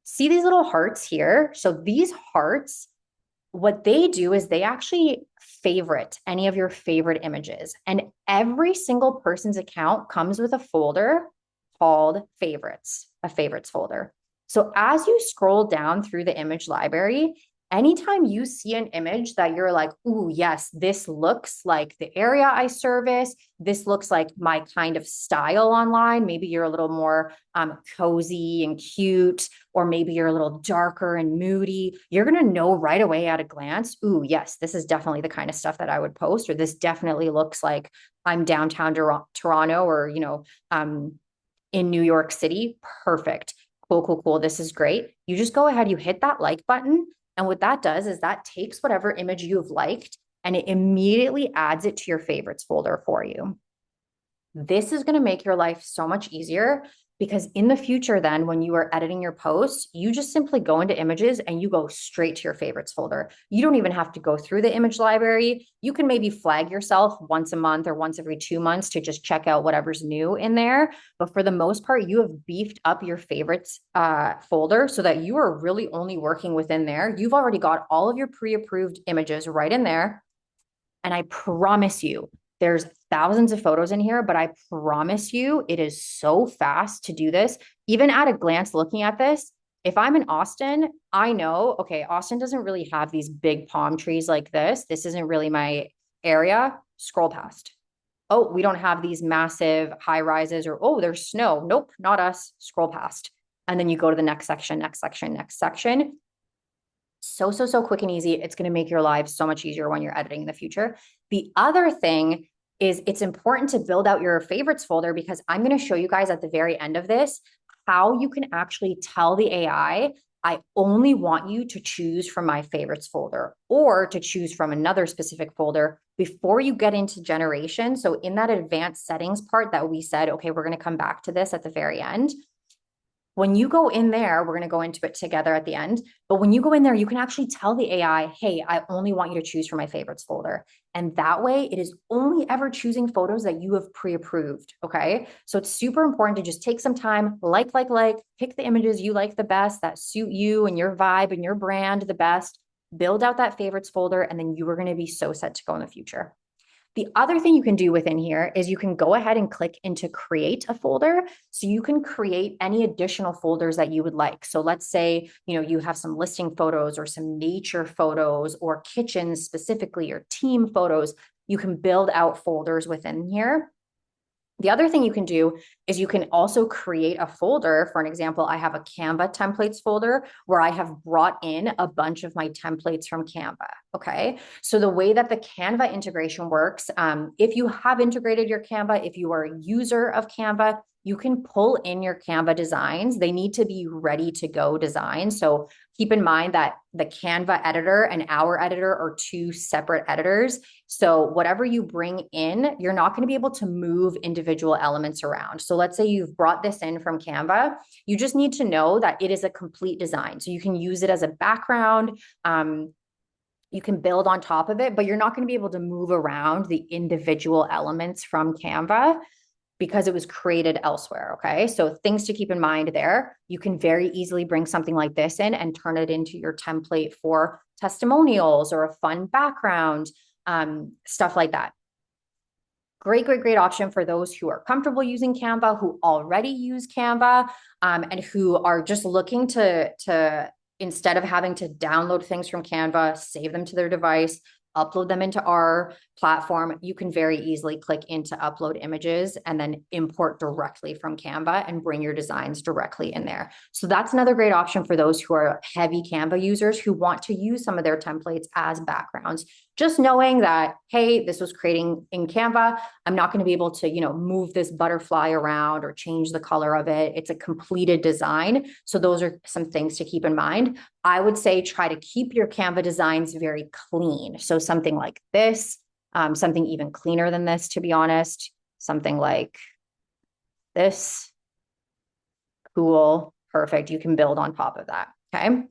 See these little hearts here? So these hearts, what they do is they actually favorite any of your favorite images. And every single person's account comes with a folder called favorites, a favorites folder. So as you scroll down through the image library, anytime you see an image that you're like, ooh, yes, this looks like the area I service, this looks like my kind of style online. Maybe you're a little more cozy and cute, or maybe you're a little darker and moody. You're going to know right away at a glance, ooh, yes, this is definitely the kind of stuff that I would post, or this definitely looks like I'm downtown Toronto, or, in New York City. Perfect. Cool, cool, cool. This is great. You just go ahead, you hit that like button. And what that does is that takes whatever image you've liked and it immediately adds it to your favorites folder for you. This is going to make your life so much easier, because in the future, then when you are editing your posts, you just simply go into images and you go straight to your favorites folder. You don't even have to go through the image library. You can maybe flag yourself once a month or once every 2 months to just check out whatever's new in there. But for the most part, you have beefed up your favorites folder so that you are really only working within there. You've already got all of your pre-approved images right in there. And I promise you, there's thousands of photos in here, but I promise you it is so fast to do this. Even at a glance looking at this, if I'm in Austin, I know, okay, Austin doesn't really have these big palm trees like this. This isn't really my area. Scroll past. Oh, we don't have these massive high rises, or, oh, there's snow. Nope, not us. Scroll past. And then you go to the next section, next section, next section. So quick and easy. It's going to make your lives so much easier when you're editing in the future. The other thing is it's important to build out your favorites folder, because I'm going to show you guys at the very end of this how you can actually tell the AI, I only want you to choose from my favorites folder, or to choose from another specific folder before you get into generation. So in that advanced settings part that we said, okay, we're going to come back to this at the very end. When you go in there, we're going to go into it together at the end, but when you go in there, you can actually tell the AI, hey, I only want you to choose from my favorites folder. And that way it is only ever choosing photos that you have pre-approved. Okay. So it's super important to just take some time, pick the images you like the best, that suit you and your vibe and your brand the best, build out that favorites folder, and then you are going to be so set to go in the future. The other thing you can do within here is you can go ahead and click into create a folder. So you can create any additional folders that you would like. So let's say, you have some listing photos or some nature photos or kitchens specifically, or team photos. You can build out folders within here. The other thing you can do is you can also create a folder. For an example, I have a Canva templates folder where I have brought in a bunch of my templates from Canva. Okay. So the way that the Canva integration works, if you have integrated your Canva, if you are a user of Canva, you can pull in your Canva designs. They need to be ready to go designs. So keep in mind that the Canva editor and our editor are two separate editors. So whatever you bring in, you're not going to be able to move individual elements around. So let's say you've brought this in from Canva. You just need to know that it is a complete design. So you can use it as a background. You can build on top of it, but you're not going to be able to move around the individual elements from Canva because it was created elsewhere. Okay. So things to keep in mind there. You can very easily bring something like this in and turn it into your template for testimonials or a fun background, stuff like that. Great, great, great option for those who are comfortable using Canva, who already use Canva, and who are just looking to instead of having to download things from Canva, save them to their device, upload them into our platform, you can very easily click into upload images and then import directly from Canva and bring your designs directly in there. So that's another great option for those who are heavy Canva users who want to use some of their templates as backgrounds. Just knowing that, hey, this was creating in Canva. I'm not going to be able to, move this butterfly around or change the color of it. It's a completed design. So those are some things to keep in mind. I would say try to keep your Canva designs very clean. So something like this, something even cleaner than this, to be honest, something like this. Cool, perfect. You can build on top of that. Okay.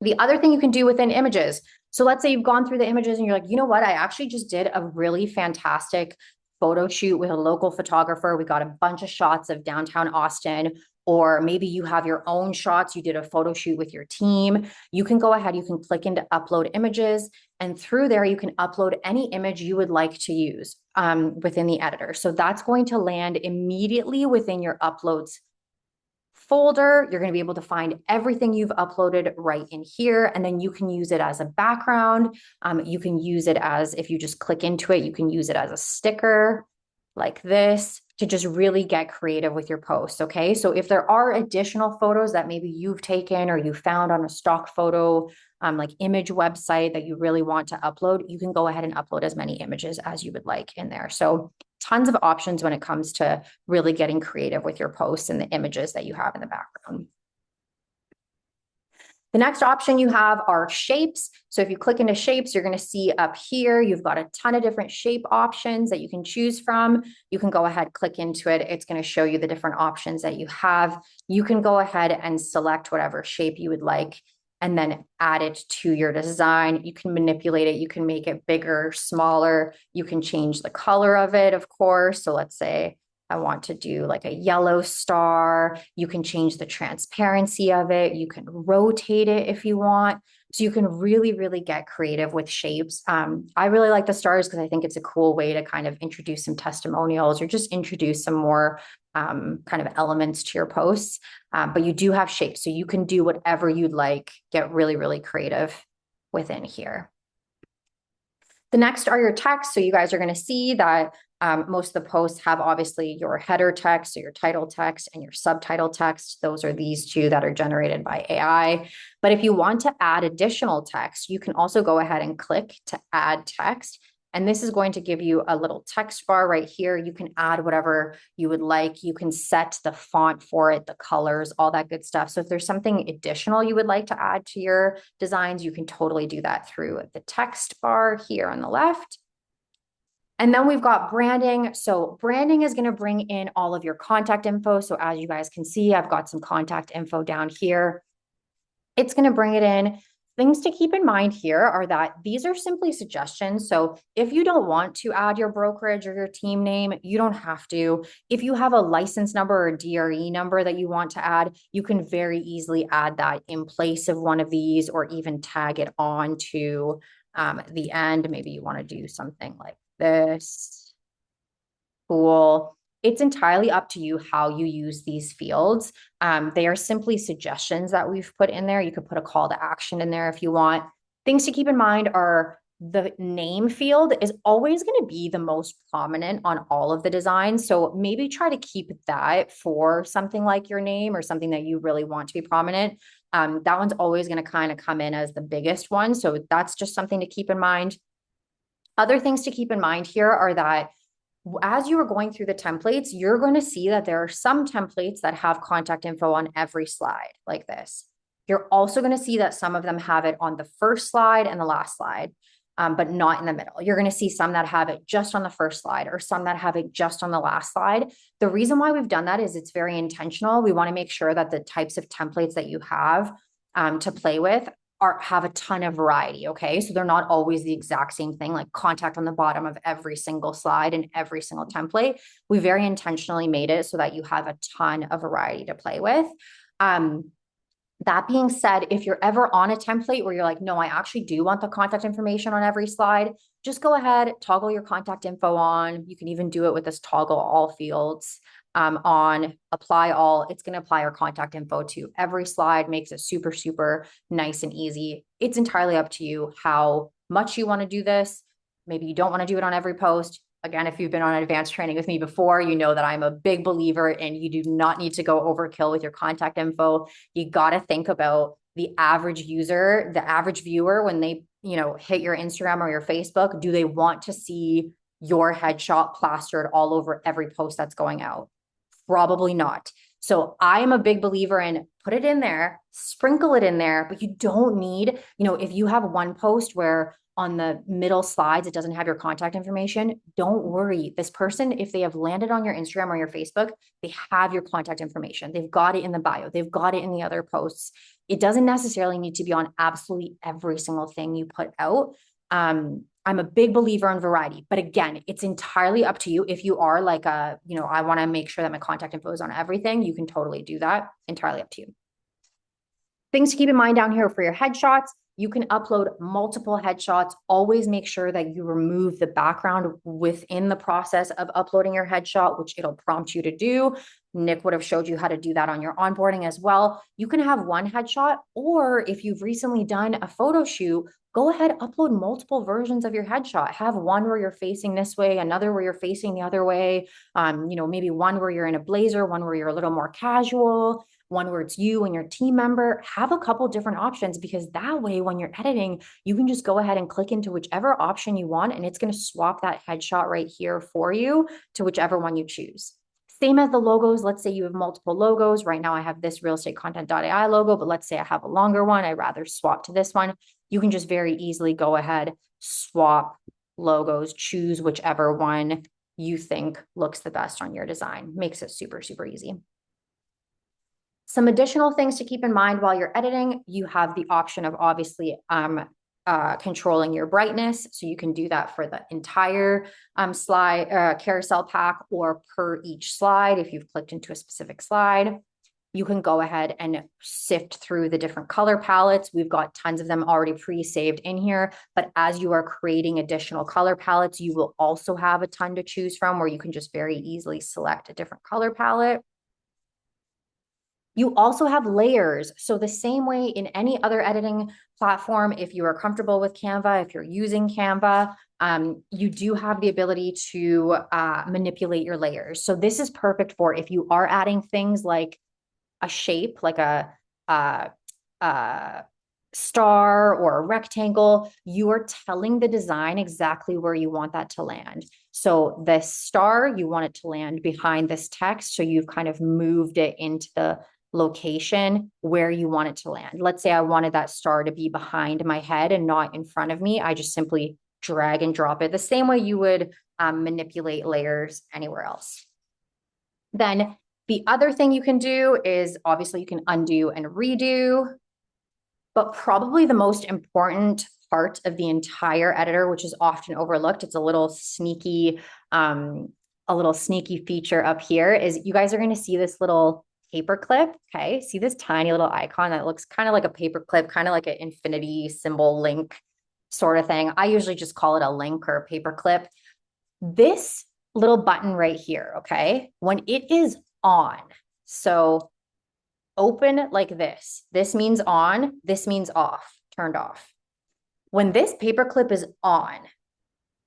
The other thing you can do within images. So let's say you've gone through the images and you're like, you know what? I actually just did a really fantastic photo shoot with a local photographer. We got a bunch of shots of downtown Austin, or maybe you have your own shots. You did a photo shoot with your team. You can go ahead, you can click into upload images, and through there, you can upload any image you would like to use within the editor. So that's going to land immediately within your uploads folder. You're going to be able to find everything you've uploaded right in here, and then you can use it as a background. You can use it as, if you just click into it, you can use it as a sticker like this to just really get creative with your posts. Okay. So if there are additional photos that maybe you've taken or you found on a stock photo, like image website that you really want to upload, you can go ahead and upload as many images as you would like in there. So tons of options when it comes to really getting creative with your posts and the images that you have in the background. The next option you have are shapes. So if you click into shapes, you're going to see up here, you've got a ton of different shape options that you can choose from. You can go ahead, click into it. It's going to show you the different options that you have. You can go ahead and select whatever shape you would like and then add it to your design. You can manipulate it. You can make it bigger, smaller. You can change the color of it, of course. So let's say I want to do like a yellow star. You can change the transparency of it. You can rotate it if you want. So you can really, really get creative with shapes. I really like the stars because I think it's a cool way to kind of introduce some testimonials or just introduce some more kind of elements to your posts. But you do have shapes, so you can do whatever you'd like, get really, really creative within here. The next are your text. So you guys are going to see that most of the posts have obviously your header text, so your title text and your subtitle text. Those are these two that are generated by AI. But if you want to add additional text, you can also go ahead and click to add text. And this is going to give you a little text bar right here. You can add whatever you would like. You can set the font for it, the colors, all that good stuff. So if there's something additional you would like to add to your designs, you can totally do that through the text bar here on the left. And then we've got branding. So branding is going to bring in all of your contact info. So as you guys can see, I've got some contact info down here. It's going to bring it in. Things to keep in mind here are that these are simply suggestions. So if you don't want to add your brokerage or your team name, you don't have to. If you have a license number or DRE number that you want to add, you can very easily add that in place of one of these or even tag it on to the end. Maybe you want to do something like this. Cool. It's entirely up to you how you use these fields. They are simply suggestions that we've put in there. You could put a call to action in there if you want. Things to keep in mind are the name field is always going to be the most prominent on all of the designs. So maybe try to keep that for something like your name or something that you really want to be prominent. That one's always going to kind of come in as the biggest one. So that's just something to keep in mind. Other things to keep in mind here are that as you are going through the templates, you're going to see that there are some templates that have contact info on every slide like this. You're also going to see that some of them have it on the first slide and the last slide, but not in the middle. You're going to see some that have it just on the first slide or some that have it just on the last slide. The reason why we've done that is it's very intentional. We want to make sure that the types of templates that you have to play with have a ton of variety, okay? So they're not always the exact same thing, like contact on the bottom of every single slide and every single template. We very intentionally made it so that you have a ton of variety to play with. That being said, if you're ever on a template where you're like, no, I actually do want the contact information on every slide, just go ahead, toggle your contact info on. You can even do it with this toggle all fields on apply all. It's going to apply your contact info to every slide, makes it super, super nice and easy. It's entirely up to you how much you want to do this. Maybe you don't want to do it on every post. Again, if you've been on advanced training with me before, you know that I'm a big believer and you do not need to go overkill with your contact info. You got to think about the average user, the average viewer, when they, hit your Instagram or your Facebook, do they want to see your headshot plastered all over every post that's going out? Probably not. So I am a big believer in put it in there, sprinkle it in there, but you don't need, if you have one post where on the middle slides, it doesn't have your contact information, don't worry. This person, if they have landed on your Instagram or your Facebook, they have your contact information. They've got it in the bio. They've got it in the other posts. It doesn't necessarily need to be on absolutely every single thing you put out. I'm a big believer in variety, but again, it's entirely up to you. If you are like I want to make sure that my contact info is on everything, you can totally do that. Entirely up to you. Things to keep in mind down here for your headshots. You can upload multiple headshots. Always make sure that you remove the background within the process of uploading your headshot, which it'll prompt you to do. Nick would have showed you how to do that on your onboarding as well. You can have one headshot, or if you've recently done a photo shoot, go ahead, upload multiple versions of your headshot. Have one where you're facing this way, another where you're facing the other way. Maybe one where you're in a blazer, one where you're a little more casual, one where it's you and your team member. Have a couple different options, because that way when you're editing, you can just go ahead and click into whichever option you want, and it's going to swap that headshot right here for you to whichever one you choose. Same as the logos. Let's say you have multiple logos. Right now I have this RealEstateContent.ai logo, but let's say I have a longer one. I'd rather swap to this one. You can just very easily go ahead, swap logos, choose whichever one you think looks the best on your design. Makes it super, super easy. Some additional things to keep in mind while you're editing, you have the option of obviously controlling your brightness. So you can do that for the entire slide carousel pack or per each slide. If you've clicked into a specific slide, you can go ahead and sift through the different color palettes. We've got tons of them already pre-saved in here, but as you are creating additional color palettes, you will also have a ton to choose from where you can just very easily select a different color palette. You also have layers. So the same way in any other editing platform, if you are comfortable with Canva, if you're using Canva, you do have the ability to manipulate your layers. So this is perfect for if you are adding things like a shape, like a star or a rectangle, you are telling the design exactly where you want that to land. So the star, you want it to land behind this text. So you've kind of moved it into the location where you want it to land. Let's say I wanted that star to be behind my head and not in front of me. I just simply drag and drop it the same way you would manipulate layers anywhere else. Then the other thing you can do is obviously you can undo and redo, but probably the most important part of the entire editor, which is often overlooked, it's a little sneaky feature up here, is you guys are going to see this little paper clip. Okay, see this tiny little icon that looks kind of like a paper clip, kind of like an infinity symbol link sort of thing. I usually just call it a link or a paper clip. This little button right here, okay, when it is on, so open like this means on, this means off, turned off. When this paperclip is on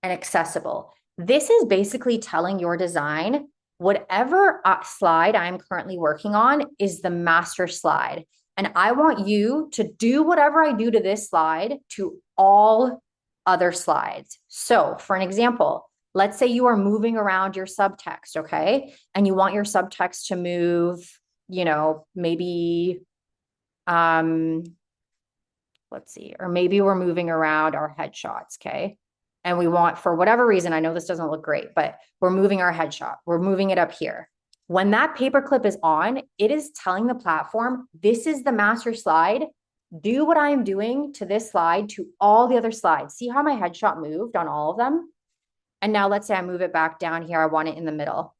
and accessible, this is basically telling your design whatever slide I'm currently working on is the master slide. And I want you to do whatever I do to this slide to all other slides. So for an example, let's say you are moving around your subtext, okay? And you want your subtext to move, maybe, let's see, or maybe we're moving around our headshots, okay? And we want, for whatever reason, I know this doesn't look great, but we're moving our headshot. We're moving it up here. When that paperclip is on, it is telling the platform, this is the master slide. Do what I'm doing to this slide to all the other slides. See how my headshot moved on all of them? And now let's say I move it back down here. I want it in the middle.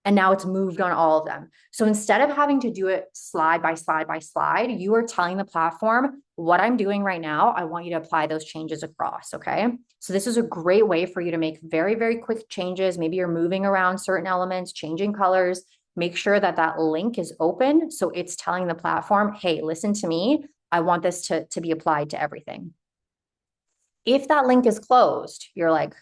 And now it's moved on all of them. So instead of having to do it slide by slide by slide, you are telling the platform what I'm doing right now. I want you to apply those changes across. Okay. So this is a great way for you to make very, very quick changes. Maybe you're moving around certain elements, changing colors. Make sure that that link is open. So it's telling the platform, hey, listen to me. I want this to be applied to everything. If that link is closed, you're like,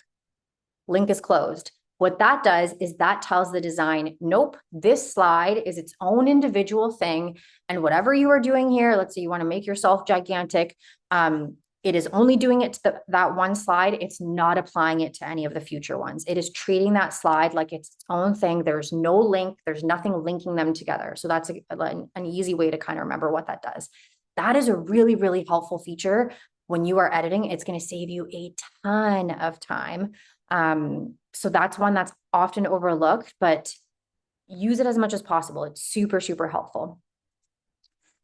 link is closed. What that does is that tells the design, nope, this slide is its own individual thing. And whatever you are doing here, let's say you want to make yourself gigantic, it is only doing it to that one slide. It's not applying it to any of the future ones. It is treating that slide like it's its own thing. There's no link. There's nothing linking them together. So that's an easy way to kind of remember what that does. That is a really, really helpful feature. When you are editing, it's going to save you a ton of time. So that's one that's often overlooked, but use it as much as possible. It's super, super helpful.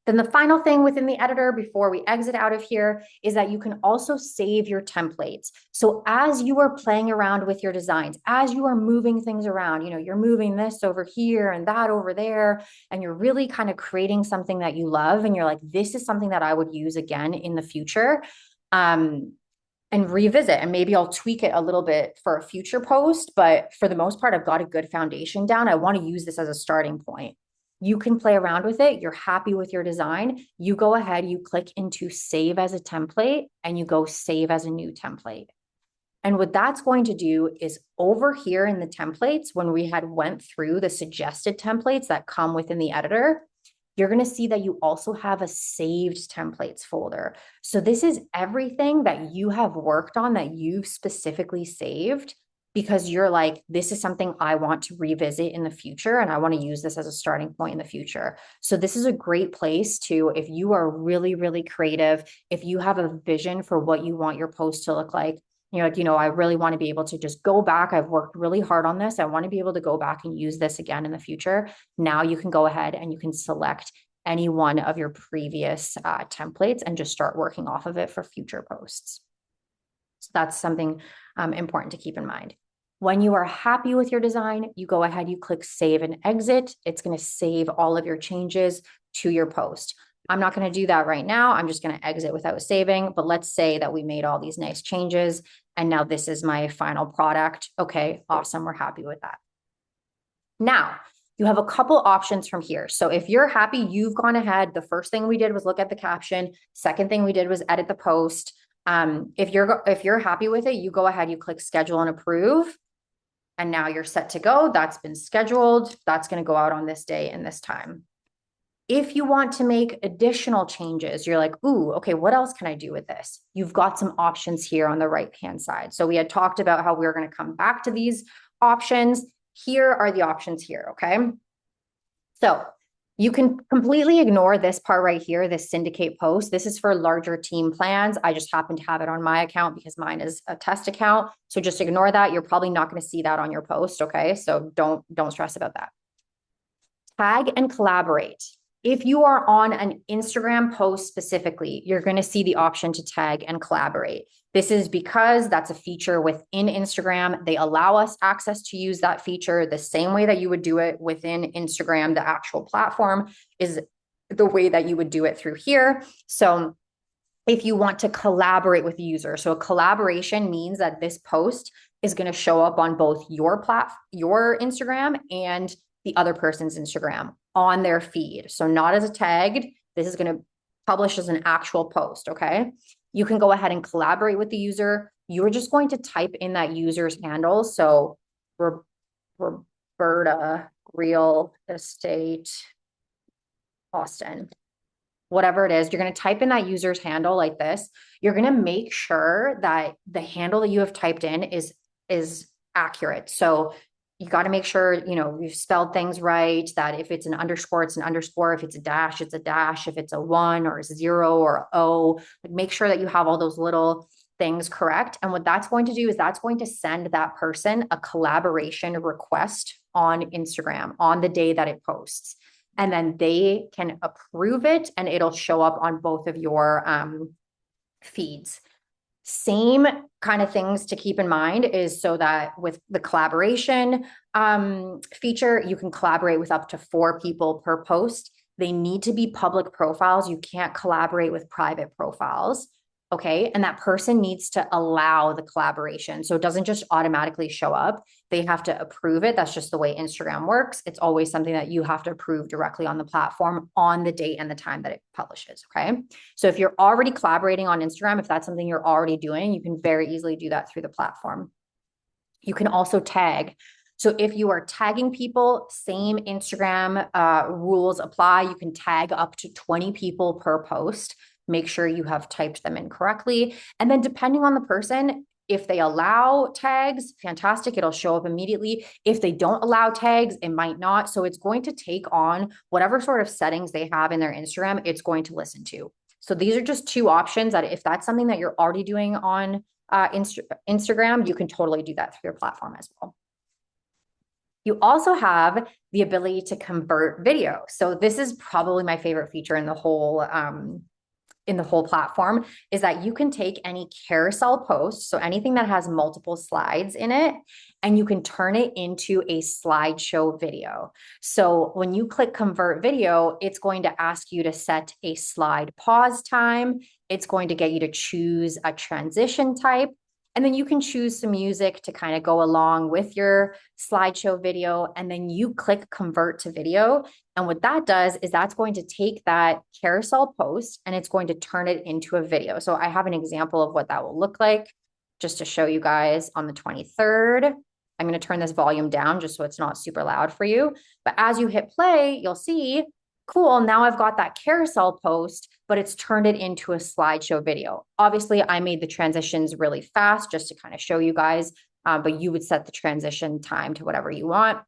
Then the final thing within the editor before we exit out of here is that you can also save your templates. So as you are playing around with your designs, as you are moving things around, you're moving this over here and that over there, and you're really kind of creating something that you love. And you're like, this is something that I would use again in the future. And revisit, and maybe I'll tweak it a little bit for a future post, but for the most part, I've got a good foundation down. I want to use this as a starting point. You can play around with it. You're happy with your design. You go ahead, you click into save as a template, and you go save as a new template. And what that's going to do is over here in the templates, when we had went through the suggested templates that come within the editor, you're going to see that you also have a saved templates folder. So this is everything that you have worked on that you've specifically saved, because you're like, this is something I want to revisit in the future, and I want to use this as a starting point in the future. So this is a great place to, if you are really, really creative, if you have a vision for what you want your post to look like, you're like, I really want to be able to just go back. I've worked really hard on this. I want to be able to go back and use this again in the future. Now you can go ahead and you can select any one of your previous templates and just start working off of it for future posts. So that's something important to keep in mind. When you are happy with your design, you go ahead, you click save and exit. It's going to save all of your changes to your post. I'm not going to do that right now. I'm just going to exit without saving. But let's say that we made all these nice changes and now this is my final product. Okay, awesome. We're happy with that. Now, you have a couple options from here. So if you're happy, you've gone ahead. The first thing we did was look at the caption. Second thing we did was edit the post. If you're happy with it, you go ahead, you click schedule and approve. And now you're set to go. That's been scheduled. That's going to go out on this day and this time. If you want to make additional changes, you're like, ooh, okay, what else can I do with this? You've got some options here on the right-hand side. So we had talked about how we were going to come back to these options. Here are the options here, okay? So you can completely ignore this part right here, this syndicate post. This is for larger team plans. I just happen to have it on my account because mine is a test account. So just ignore that. You're probably not going to see that on your post, okay? So don't stress about that. Tag and collaborate. If you are on an Instagram post specifically, you're going to see the option to tag and collaborate. This is because that's a feature within Instagram. They allow us access to use that feature the same way that you would do it within Instagram. The actual platform is the way that you would do it through here. So if you want to collaborate with the user, so a collaboration means that this post is going to show up on both your Instagram and the other person's Instagram on their feed. So not as a tagged, this is going to publish as an actual post, okay? You can go ahead and collaborate with the user. You're just going to type in that user's handle. So Roberta, Real Estate, Austin, whatever it is, you're going to type in that user's handle like this. You're going to make sure that the handle that you have typed in is accurate. So you got to make sure, you know, you've spelled things right, that if it's an underscore, it's an underscore. If it's a dash, it's a dash. If it's a 1 or a 0 or a O, like make sure that you have all those little things correct. And what that's going to do is that's going to send that person a collaboration request on Instagram on the day that it posts. And then they can approve it and it'll show up on both of your feeds. Same kind of things to keep in mind is so that with the collaboration feature, you can collaborate with up to 4 people per post. They need to be public profiles. You can't collaborate with private profiles. Okay. And that person needs to allow the collaboration. So it doesn't just automatically show up. They have to approve it. That's just the way Instagram works. It's always something that you have to approve directly on the platform on the date and the time that it publishes. Okay. So if you're already collaborating on Instagram, if that's something you're already doing, you can very easily do that through the platform. You can also tag. So if you are tagging people, same Instagram rules apply. You can tag up to 20 people per post. Make sure you have typed them in correctly. And then depending on the person, if they allow tags, fantastic, it'll show up immediately. If they don't allow tags, it might not. So it's going to take on whatever sort of settings they have in their Instagram, it's going to listen to. So these are just 2 options that if that's something that you're already doing on Instagram, you can totally do that through your platform as well. You also have the ability to convert video. So this is probably my favorite feature in the whole platform, is that you can take any carousel post, so anything that has multiple slides in it, and you can turn it into a slideshow video. So when you click convert video, it's going to ask you to set a slide pause time. It's going to get you to choose a transition type. And then you can choose some music to kind of go along with your slideshow video. And then you click convert to video. And what that does is that's going to take that carousel post and it's going to turn it into a video. So I have an example of what that will look like just to show you guys on the 23rd. I'm going to turn this volume down just so it's not super loud for you. But as you hit play, you'll see, cool, now I've got that carousel post, but it's turned it into a slideshow video. Obviously, I made the transitions really fast just to kind of show you guys, but you would set the transition time to whatever you want.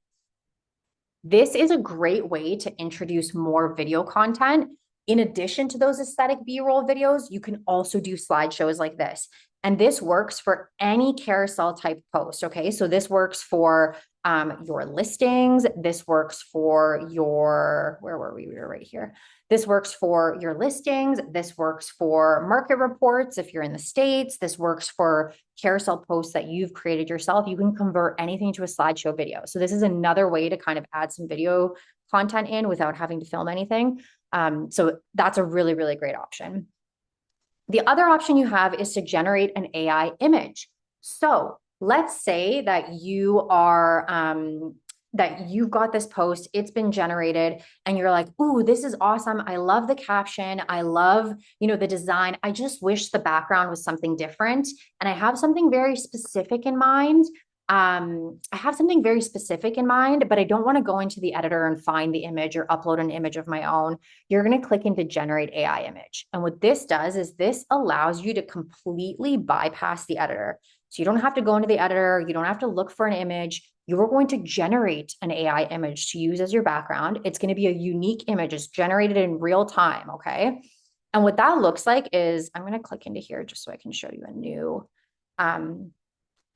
This is a great way to introduce more video content. In addition to those aesthetic B-roll videos, you can also do slideshows like this. And this works for any carousel type post, okay? So this works for your listings. This works for your, where were we? We were right here. This works for your listings. This works for market reports if you're in the States. This works for carousel posts that you've created yourself. You can convert anything to a slideshow video. So this is another way to kind of add some video content in without having to film anything. So that's a really, really great option. The other option you have is to generate an AI image. So let's say that you are, that you've got this post, it's been generated and you're like, ooh, this is awesome. I love the caption. I love, the design. I just wish the background was something different. And I have something very specific in mind. but I don't want to go into the editor and find the image or upload an image of my own. You're going to click into generate AI image. And what this does is this allows you to completely bypass the editor. So you don't have to go into the editor. You don't have to look for an image. You're going to generate an AI image to use as your background. It's going to be a unique image. It's generated in real time. Okay. And what that looks like is, I'm going to click into here just so I can show you a new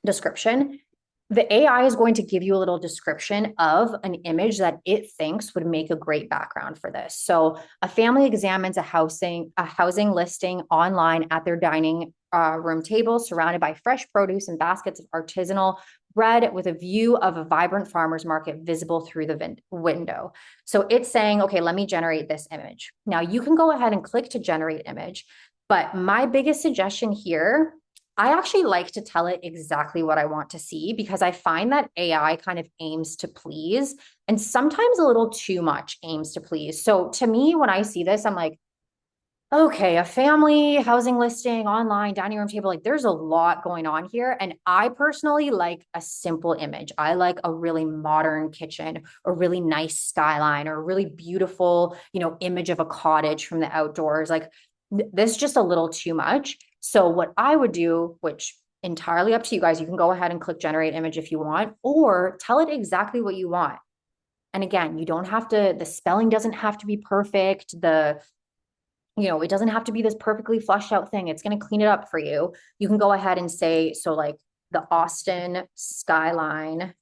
description. The AI is going to give you a little description of an image that it thinks would make a great background for this. So a family examines a housing listing online at their dining room table, surrounded by fresh produce and baskets of artisanal bread with a view of a vibrant farmer's market visible through the window. So it's saying, okay, let me generate this image. Now you can go ahead and click to generate image, but my biggest suggestion here, I actually like to tell it exactly what I want to see because I find that AI kind of aims to please and sometimes a little too much aims to please. So to me, when I see this, I'm like, okay, a family housing listing, online, dining room table, like there's a lot going on here. And I personally like a simple image. I like a really modern kitchen, a really nice skyline, or a really beautiful, image of a cottage from the outdoors. Like this is just a little too much. So what I would do, which entirely up to you guys, you can go ahead and click generate image if you want, or tell it exactly what you want. And again, you don't have to, the spelling doesn't have to be perfect. It doesn't have to be this perfectly flushed out thing. It's going to clean it up for you. You can go ahead and say, so like the Austin skyline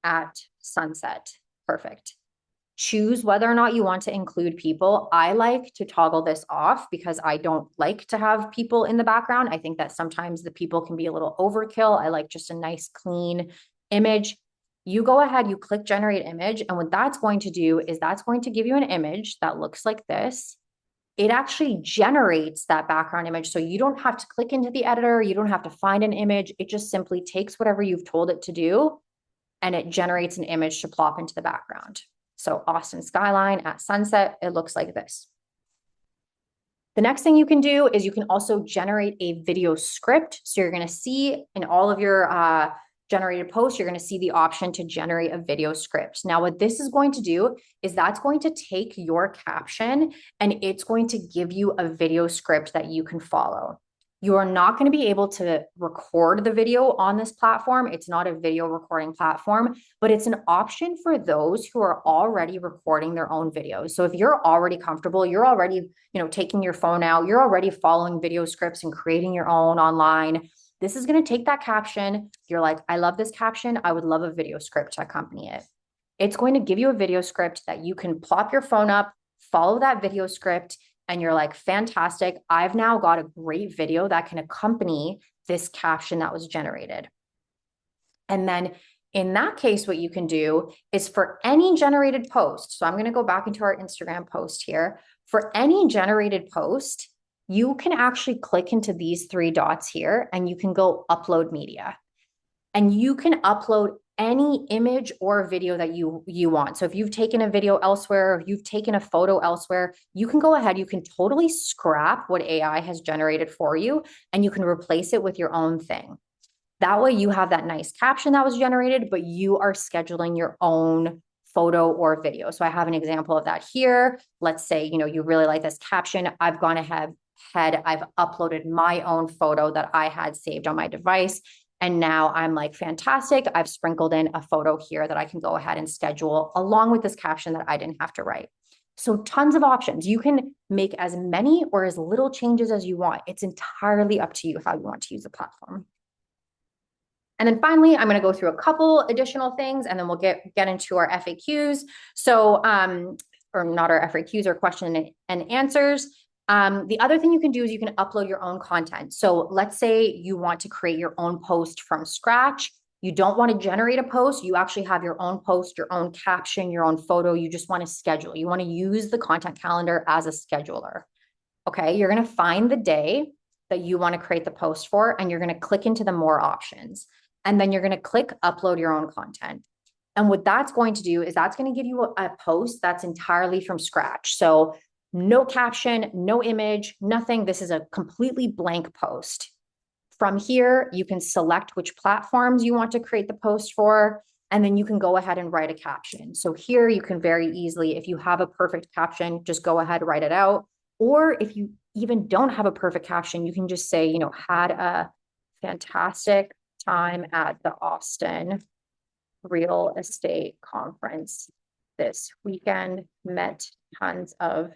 at sunset. Perfect. Choose whether or not you want to include people. I like to toggle this off because I don't like to have people in the background. I think that sometimes the people can be a little overkill. I like just a nice, clean image. You go ahead, you click generate image. And what that's going to do is that's going to give you an image that looks like this. It actually generates that background image. So you don't have to click into the editor. You don't have to find an image. It just simply takes whatever you've told it to do and it generates an image to plop into the background. So Austin skyline at sunset, it looks like this. The next thing you can do is you can also generate a video script. So you're going to see in all of your generated posts, you're going to see the option to generate a video script. Now, what this is going to do is that's going to take your caption and it's going to give you a video script that you can follow. You are not going to be able to record the video on this platform. It's not a video recording platform, but it's an option for those who are already recording their own videos. So if you're already comfortable, you're already, taking your phone out, you're already following video scripts and creating your own online. This is going to take that caption. You're like, I love this caption. I would love a video script to accompany it. It's going to give you a video script that you can plop your phone up, follow that video script, and you're like, fantastic. I've now got a great video that can accompany this caption that was generated. And then in that case, what you can do is for any generated post. So I'm going to go back into our Instagram post here. For any generated post, you can actually click into these three dots here and you can go upload media. And you can upload any image or video that you want. So if you've taken a video elsewhere, or you've taken a photo elsewhere, you can go ahead, you can totally scrap what AI has generated for you and you can replace it with your own thing. That way you have that nice caption that was generated, but you are scheduling your own photo or video. So I have an example of that here. Let's say, you really like this caption. I've gone ahead, I've uploaded my own photo that I had saved on my device. And now I'm like, fantastic. I've sprinkled in a photo here that I can go ahead and schedule along with this caption that I didn't have to write. So tons of options. You can make as many or as little changes as you want. It's entirely up to you how you want to use the platform. And then finally, I'm going to go through a couple additional things and then we'll get into our FAQs. So, or not our FAQs, or question and answers. The other thing you can do is you can upload your own content. So let's say you want to create your own post from scratch. You don't want to generate a post. You actually have your own post, your own caption, your own photo. You just want to schedule. You want to use the content calendar as a scheduler. Okay. You're going to find the day that you want to create the post for, and you're going to click into the more options. And then you're going to click upload your own content. And what that's going to do is that's going to give you a post that's entirely from scratch. So no caption, no image, nothing. This is a completely blank post. From here, you can select which platforms you want to create the post for, and then you can go ahead and write a caption. So here you can very easily, if you have a perfect caption, just go ahead, write it out. Or if you even don't have a perfect caption, you can just say, had a fantastic time at the Austin Real Estate Conference this weekend, met tons of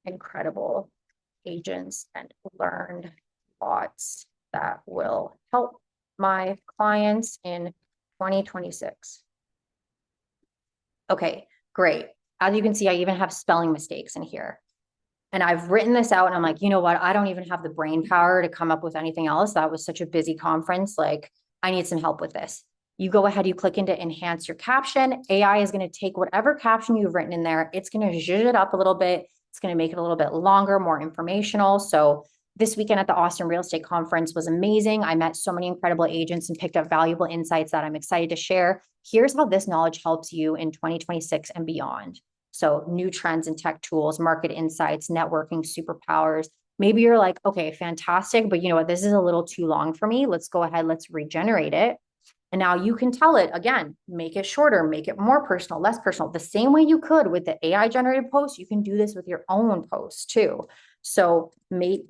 incredible agents and learned lots that will help my clients in 2026. Okay, great. As you can see, I even have spelling mistakes in here. And I've written this out and I'm like, you know what? I don't even have the brain power to come up with anything else. That was such a busy conference. Like, I need some help with this. You go ahead, you click into enhance your caption. AI is going to take whatever caption you've written in there. It's going to zhuzh it up a little bit. It's going to make it a little bit longer, more informational. So this weekend at the Austin Real Estate Conference was amazing. I met so many incredible agents and picked up valuable insights that I'm excited to share. Here's how this knowledge helps you in 2026 and beyond. So new trends and tech tools, market insights, networking superpowers. Maybe you're like, okay, fantastic, but you know what? This is a little too long for me. Let's go ahead, let's regenerate it. And now you can tell it again, make it shorter, make it more personal, less personal. The same way you could with the AI generated post, you can do this with your own post too. So make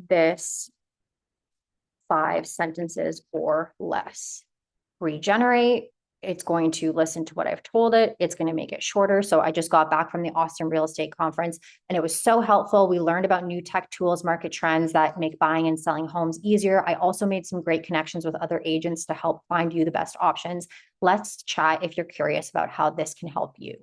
this 5 sentences or less. Regenerate. It's going to listen to what I've told it. It's going to make it shorter. So I just got back from the Austin Real Estate Conference and it was so helpful. We learned about new tech tools, market trends that make buying and selling homes easier. I also made some great connections with other agents to help find you the best options. Let's chat if you're curious about how this can help you.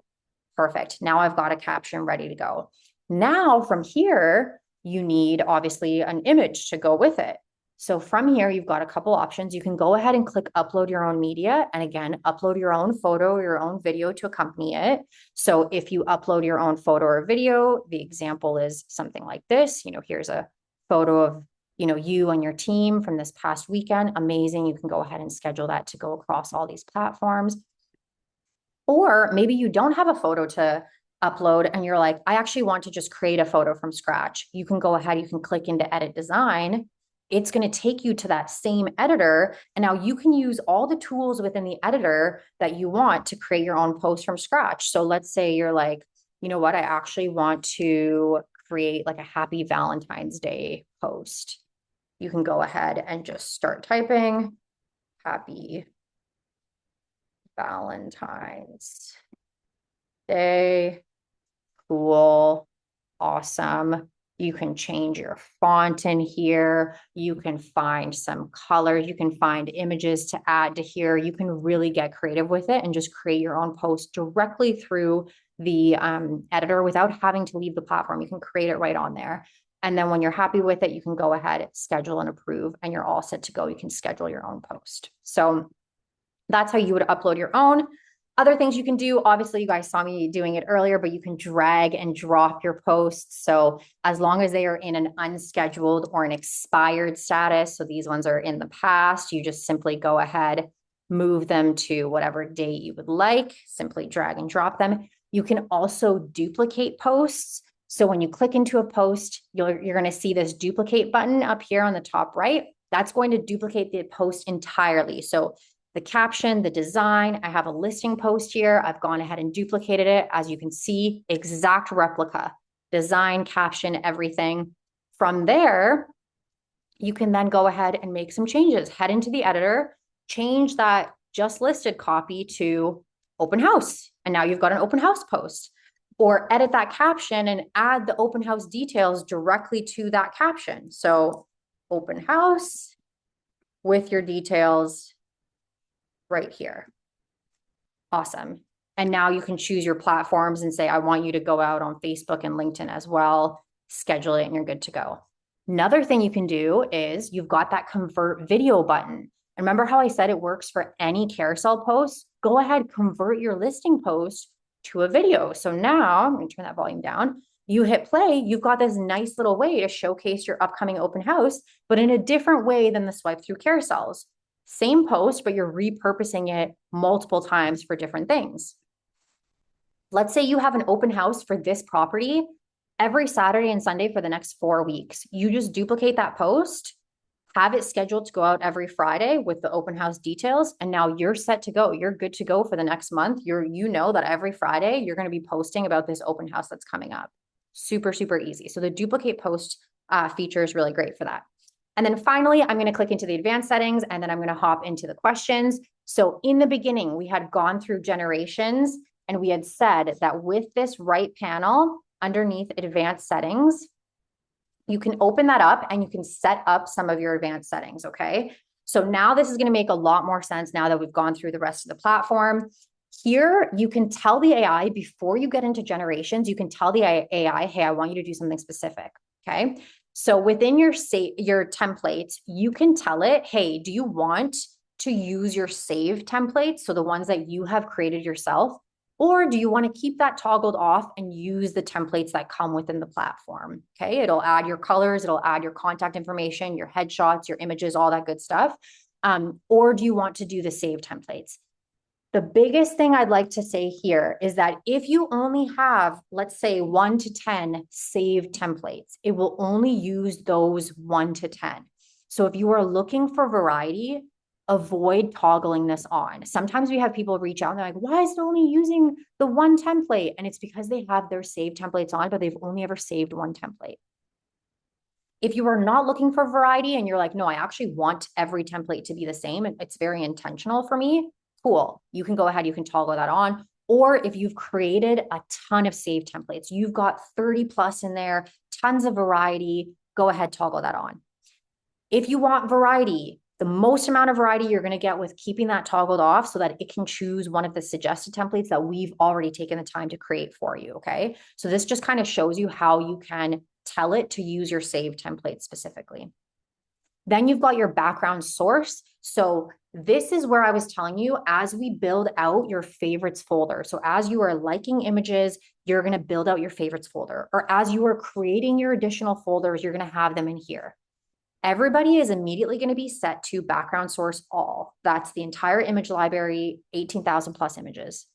Perfect. Now I've got a caption ready to go. Now from here, you need obviously an image to go with it. So from here, you've got a couple options. You can go ahead and click upload your own media. And again, upload your own photo, or your own video to accompany it. So if you upload your own photo or video, the example is something like this. You know, here's a photo of, you know, you and your team from this past weekend. Amazing. You can go ahead and schedule that to go across all these platforms. Or maybe you don't have a photo to upload and you're like, I actually want to just create a photo from scratch. You can go ahead, you can click into edit design. It's going to take you to that same editor. And now you can use all the tools within the editor that you want to create your own post from scratch. So let's say you're like, you know what, I actually want to create like a happy Valentine's Day post. You can go ahead and just start typing happy Valentine's Day. Cool. Awesome. You can change your font in here. You can find some colors. You can find images to add to here. You can really get creative with it and just create your own post directly through the editor without having to leave the platform. You can create it right on there. And then when you're happy with it, you can go ahead, schedule and approve, and you're all set to go. You can schedule your own post. So that's how you would upload your own. Other things you can do, obviously you guys saw me doing it earlier, but you can drag and drop your posts. So as long as they are in an unscheduled or an expired status, so these ones are in the past, you just simply go ahead, move them to whatever date you would like, simply drag and drop them. You can also duplicate posts. So when you click into a post, you're going to see this duplicate button up here on the top right. That's going to duplicate the post entirely. So the caption, the design, I have a listing post here. I've gone ahead and duplicated it. As you can see, exact replica, design, caption, everything. From there, you can then go ahead and make some changes. Head into the editor, change that just listed copy to open house. And now you've got an open house post. Or edit that caption and add the open house details directly to that caption. So open house with your details right here. Awesome. And now you can choose your platforms and say, I want you to go out on Facebook and LinkedIn as well, schedule it, and you're good to go. Another thing you can do is you've got that convert video button. And remember how I said it works for any carousel post? Go ahead, convert your listing post to a video. So now I'm going to turn that volume down. You hit play, you've got this nice little way to showcase your upcoming open house, but in a different way than the swipe through carousels. Same post, but you're repurposing it multiple times for different things. Let's say you have an open house for this property every Saturday and Sunday for the next 4 weeks. You just duplicate that post, have it scheduled to go out every Friday with the open house details, and now you're set to go. You're good to go for the next month. You know that every Friday you're going to be posting about this open house that's coming up. Super, super easy. So the duplicate post feature is really great for that. And then finally, I'm going to click into the advanced settings and then I'm going to hop into the questions. So in the beginning, we had gone through generations and we had said that with this right panel underneath advanced settings, you can open that up and you can set up some of your advanced settings, okay? So now this is going to make a lot more sense now that we've gone through the rest of the platform. Here, you can tell the AI before you get into generations, you can tell the AI, hey, I want you to do something specific, okay? So within your templates, you can tell it, hey, do you want to use your saved templates, so the ones that you have created yourself, or do you want to keep that toggled off and use the templates that come within the platform? Okay, it'll add your colors, it'll add your contact information, your headshots, your images, all that good stuff. Or do you want to do the save templates? The biggest thing I'd like to say here is that if you only have, let's say 1 to 10 saved templates, it will only use those 1 to 10. So if you are looking for variety, avoid toggling this on. Sometimes we have people reach out and they're like, why is it only using the one template? And it's because they have their saved templates on, but they've only ever saved one template. If you are not looking for variety and you're like, no, I actually want every template to be the same, and it's very intentional for me, cool. You can go ahead, you can toggle that on. Or if you've created a ton of saved templates, you've got 30 plus in there, tons of variety, go ahead, toggle that on. If you want variety, the most amount of variety you're going to get with keeping that toggled off so that it can choose one of the suggested templates that we've already taken the time to create for you, okay? So this just kind of shows you how you can tell it to use your saved template specifically. Then you've got your background source. So this is where I was telling you, as we build out your favorites folder. So as you are liking images, you're going to build out your favorites folder. Or as you are creating your additional folders, you're going to have them in here. Everybody is immediately going to be set to background source all. That's the entire image library, 18,000 plus images.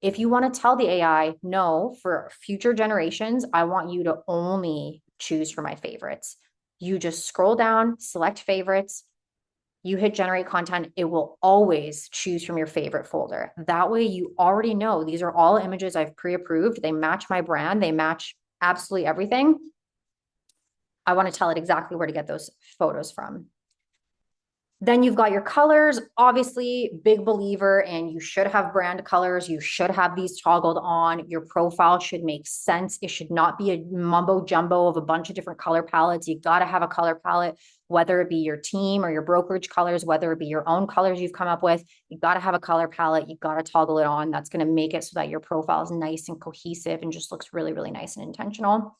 If you want to tell the AI, no, for future generations, I want you to only choose for my favorites. You just scroll down, select favorites, you hit generate content, it will always choose from your favorite folder. That way you already know these are all images I've pre-approved. They match my brand. They match absolutely everything. I want to tell it exactly where to get those photos from. Then you've got your colors, obviously big believer, and you should have brand colors. You should have these toggled on. Your profile should make sense. It should not be a mumbo jumbo of a bunch of different color palettes. You got to have a color palette, whether it be your team or your brokerage colors, whether it be your own colors you've come up with. You got to have a color palette. You got to toggle it on. That's going to make it so that your profile is nice and cohesive and just looks really, really nice and intentional.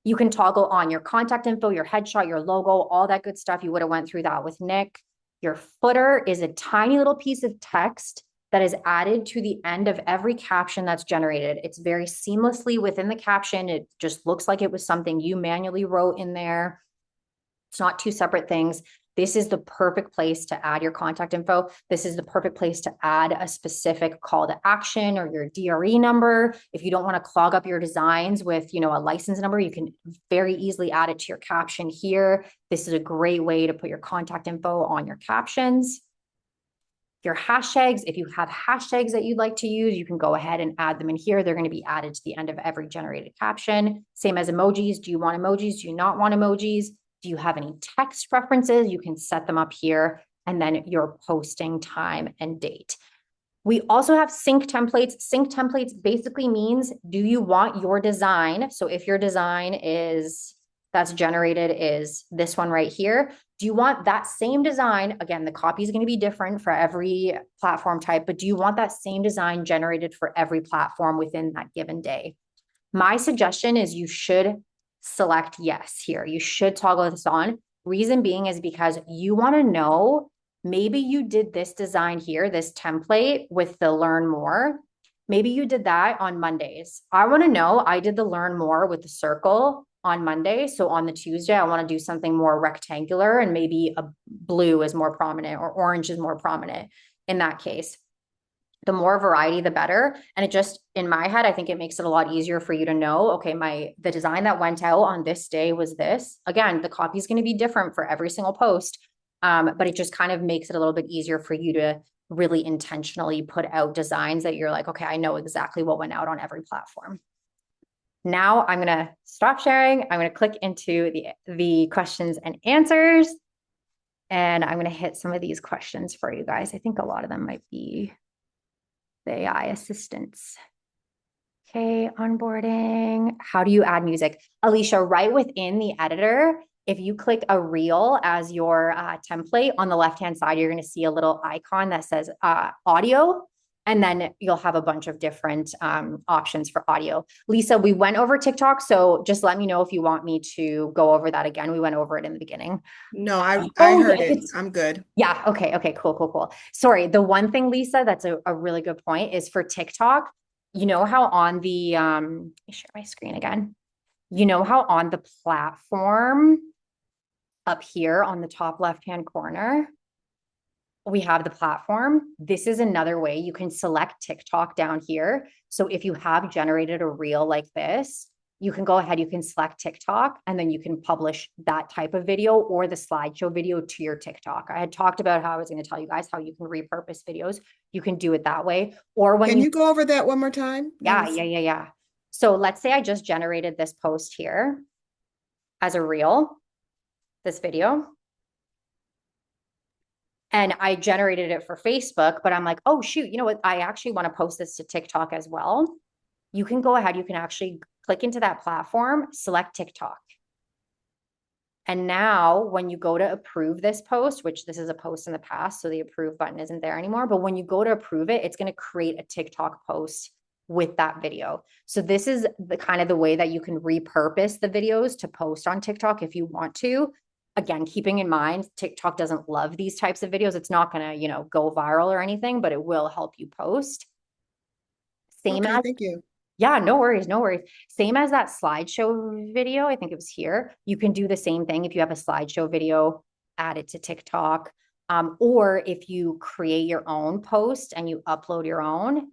You can toggle on your contact info, your headshot, your logo, all that good stuff. You would have went through that with Nick. Your footer is a tiny little piece of text that is added to the end of every caption that's generated. It's very seamlessly within the caption. It just looks like it was something you manually wrote in there. It's not two separate things. This is the perfect place to add your contact info. This is the perfect place to add a specific call to action or your DRE number. If you don't want to clog up your designs with, a license number, you can very easily add it to your caption here. This is a great way to put your contact info on your captions. Your hashtags, if you have hashtags that you'd like to use, you can go ahead and add them in here. They're going to be added to the end of every generated caption. Same as emojis. Do you want emojis? Do you not want emojis? Do you have any text preferences? You can set them up here, and then your posting time and date. We also have sync templates. Sync templates basically means, do you want your design? So if your design that's generated is this one right here, do you want that same design? Again, the copy is going to be different for every platform type, but do you want that same design generated for every platform within that given day? My suggestion is you should select yes here. You should toggle this on. Reason being is because you want to know, maybe you did this design here, this template with the learn more. Maybe you did that on Mondays. I want to know I did the learn more with the circle on Monday. So on the Tuesday, I want to do something more rectangular and maybe a blue is more prominent or orange is more prominent in that case. The more variety, the better. And it just, in my head, I think it makes it a lot easier for you to know, okay, the design that went out on this day was this. Again, the copy is going to be different for every single post, but it just kind of makes it a little bit easier for you to really intentionally put out designs that you're like, okay, I know exactly what went out on every platform. Now I'm going to stop sharing. I'm going to click into the questions and answers, and I'm going to hit some of these questions for you guys. I think a lot of them might be the AI assistants. Okay, onboarding. How do you add music? Alicia, right within the editor, if you click a reel as your template, on the left-hand side, you're going to see a little icon that says audio, and then you'll have a bunch of different options for audio. Lisa, we went over TikTok, so just let me know if you want me to go over that again. We went over it in the beginning. No, I heard it. I'm good. Yeah. Okay. Cool. Sorry. The one thing, Lisa, that's a really good point is for TikTok, you know how on the, let me share my screen again. You know how on the platform up here on the top left-hand corner, we have the platform. This is another way you can select TikTok down here. So if you have generated a reel like this, you can go ahead, you can select TikTok, and then you can publish that type of video or the slideshow video to your TikTok. I had talked about how I was going to tell you guys how you can repurpose videos. You can do it that way. Or when Can you go over that one more time? Yeah. So let's say I just generated this post here as a reel, this video. And I generated it for Facebook, but I'm like, oh, shoot, you know what? I actually want to post this to TikTok as well. You can go ahead, you can actually click into that platform, select TikTok. And now when you go to approve this post, which this is a post in the past, so the approve button isn't there anymore, but when you go to approve it, it's going to create a TikTok post with that video. So this is the kind of the way that you can repurpose the videos to post on TikTok if you want to. Again, keeping in mind, TikTok doesn't love these types of videos. It's not going to, go viral or anything, but it will help you post. Same Okay, as, thank you. yeah, no worries. Same as that slideshow video. I think it was here. You can do the same thing. If you have a slideshow video, add it to TikTok. Or if you create your own post and you upload your own,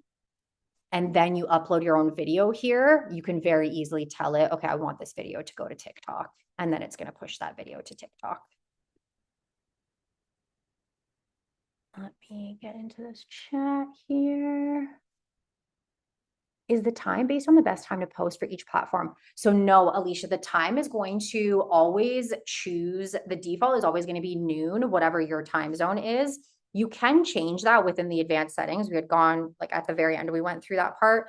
and then you upload your own video here, you can very easily tell it, okay, I want this video to go to TikTok. And then it's going to push that video to TikTok. Let me get into this chat here. Is the time based on the best time to post for each platform? So no, Alicia, the time is going to always choose, the default is always going to be noon, whatever your time zone is. You can change that within the advanced settings. We had gone like at the very end, we went through that part.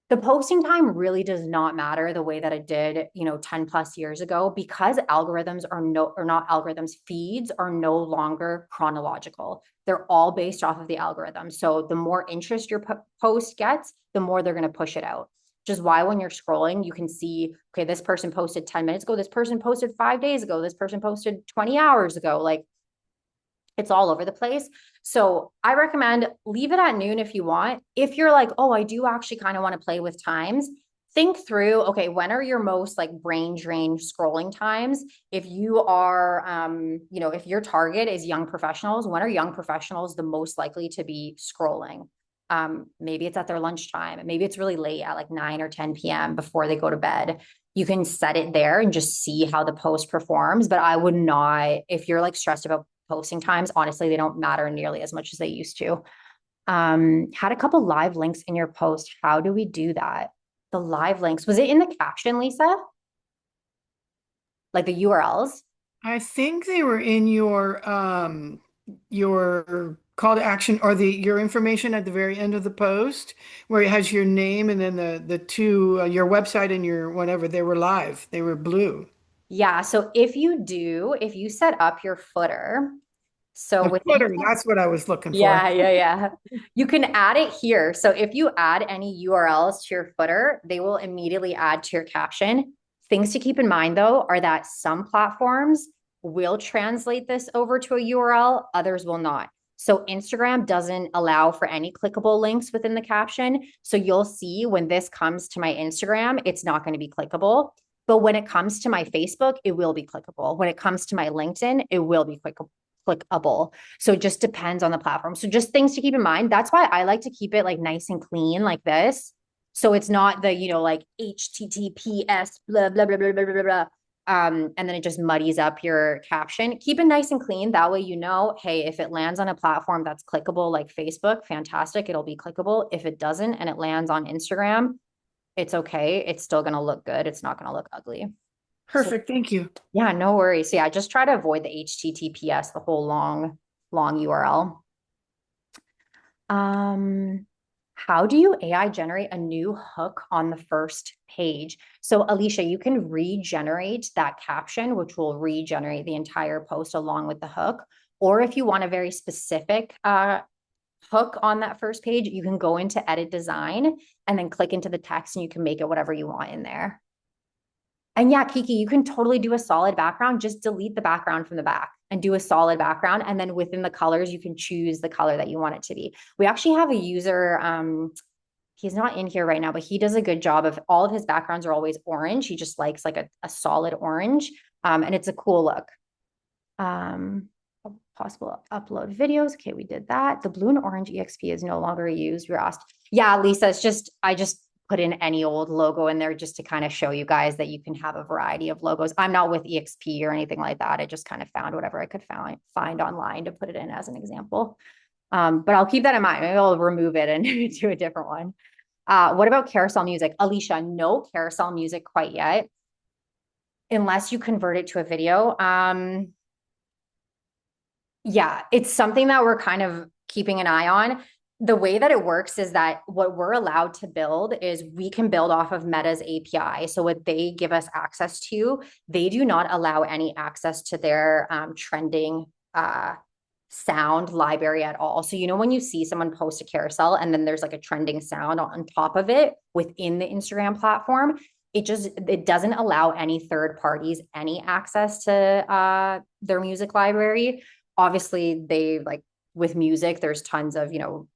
The posting time really does not matter the way that it did, 10 plus years ago, because algorithms are not algorithms, feeds are no longer chronological. They're all based off of the algorithm. So the more interest your post gets, the more they're going to push it out. Which is why when you're scrolling, you can see, okay, this person posted 10 minutes ago, this person posted 5 days ago, this person posted 20 hours ago. Like, it's all over the place. So I recommend leave it at noon if you want. If you're like, oh, I do actually kind of want to play with times, think through, okay, when are your most like brain drain scrolling times? If you are, if your target is young professionals, when are young professionals the most likely to be scrolling? Maybe it's at their lunchtime. Maybe it's really late at like 9 or 10 p.m. before they go to bed. You can set it there and just see how the post performs. But I would not, if you're like stressed about posting times, honestly, they don't matter nearly as much as they used to. Had a couple live links in your post. How do we do that? The live links, was it in the caption, Lisa? Like the URLs? I think they were in your call to action or your information at the very end of the post where it has your name and then the two your website and your whatever. They were live. They were blue. Yeah. So if you set up your footer, so The footer, that's what I was looking for. Yeah. You can add it here. So if you add any URLs to your footer, they will immediately add to your caption. Things to keep in mind though are that some platforms will translate this over to a URL, others will not. So Instagram doesn't allow for any clickable links within the caption. So you'll see when this comes to my Instagram, it's not going to be clickable. But when it comes to my Facebook, it will be clickable. When it comes to my LinkedIn, it will be clickable. So it just depends on the platform. So just things to keep in mind. That's why I like to keep it like nice and clean like this. So it's not the, like HTTPS, blah, blah, blah, blah, blah, blah, blah. And then it just muddies up your caption. Keep it nice and clean. That way, hey, if it lands on a platform that's clickable like Facebook, fantastic. It'll be clickable. If it doesn't and it lands on Instagram, it's okay. It's still going to look good. It's not going to look ugly. Perfect. Thank you. Yeah, no worries. So yeah, just try to avoid the HTTPS, the whole long URL. How do you AI generate a new hook on the first page? So Alicia, you can regenerate that caption, which will regenerate the entire post along with the hook. Or if you want a very specific hook on that first page, you can go into edit design and then click into the text and you can make it whatever you want in there. And yeah, Kiki, you can totally do a solid background. Just delete the background from the back and do a solid background. And then within the colors, you can choose the color that you want it to be. We actually have a user, he's not in here right now, but he does a good job of all of his backgrounds are always orange. He just likes like a solid orange. And it's a cool look. possible upload videos. Okay, we did that. The blue and orange EXP is no longer used. You're asked. Yeah, Lisa, I just put in any old logo in there just to kind of show you guys that you can have a variety of logos. I'm not with EXP or anything like that. I just kind of found whatever I could find online to put it in as an example. But I'll keep that in mind. Maybe I'll remove it and do a different one. What about carousel music? Alicia, no carousel music quite yet, unless you convert it to a video. Yeah, it's something that we're kind of keeping an eye on. The way that it works is that what we're allowed to build is we can build off of Meta's API. So what they give us access to, they do not allow any access to their trending sound library at all. So, you know, when you see someone post a carousel and then there's like a trending sound on top of it within the Instagram platform, it doesn't allow any third parties any access to their music library. Obviously, they like with music, there's tons of, you know,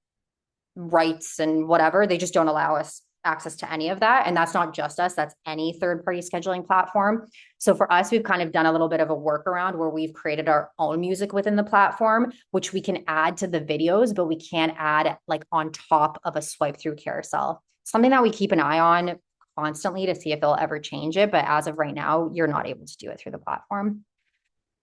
rights and whatever. They just don't allow us access to any of that. And that's not just us, that's any third-party scheduling platform. So for us, we've kind of done a little bit of a workaround where we've created our own music within the platform, which we can add to the videos, but we can't add like on top of a swipe through carousel. Something that we keep an eye on constantly to see if they'll ever change it. But as of right now, you're not able to do it through the platform.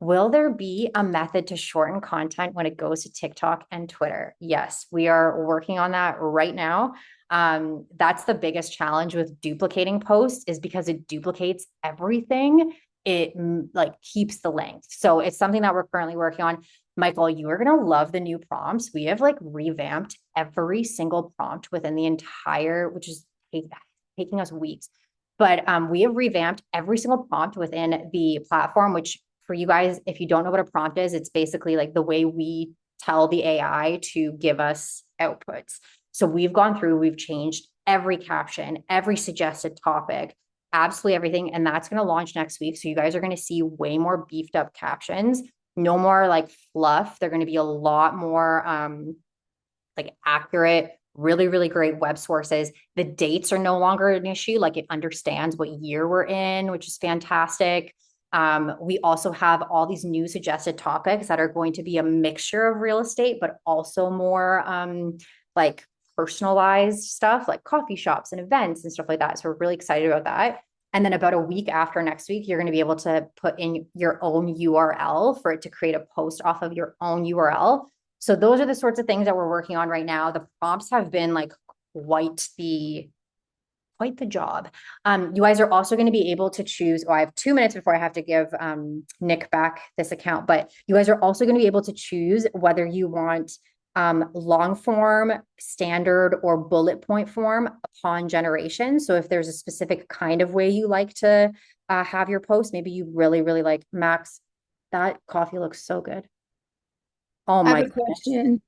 Will there be a method to shorten content when it goes to TikTok and Twitter? Yes, we are working on that right now. That's the biggest challenge with duplicating posts is because it duplicates everything. It like keeps the length. So it's something that we're currently working on. Michael, you are going to love the new prompts. We have like revamped every single prompt within the entire, which is taking us weeks. But we have revamped every single prompt within the platform, which for you guys, if you don't know what a prompt is, it's basically like the way we tell the AI to give us outputs. So we've gone through, we've changed every caption, every suggested topic, absolutely everything. And that's going to launch next week. So you guys are going to see way more beefed up captions, no more like fluff. They're going to be a lot more like accurate, really, really great web sources. The dates are no longer an issue. Like it understands what year we're in, which is fantastic. We also have all these new suggested topics that are going to be a mixture of real estate, but also more like personalized stuff like coffee shops and events and stuff like that. So we're really excited about that. And then about a week after next week, you're going to be able to put in your own URL for it to create a post off of your own URL. So those are the sorts of things that we're working on right now. The prompts have been like quite the job. You guys are also going to be able to choose, I have 2 minutes before I have to give Nick back this account, but you guys are also going to be able to choose whether you want long form, standard, or bullet point form upon generation. So if there's a specific kind of way you like to have your post, maybe you really, really like, Max, that coffee looks so good. Oh my I have a question.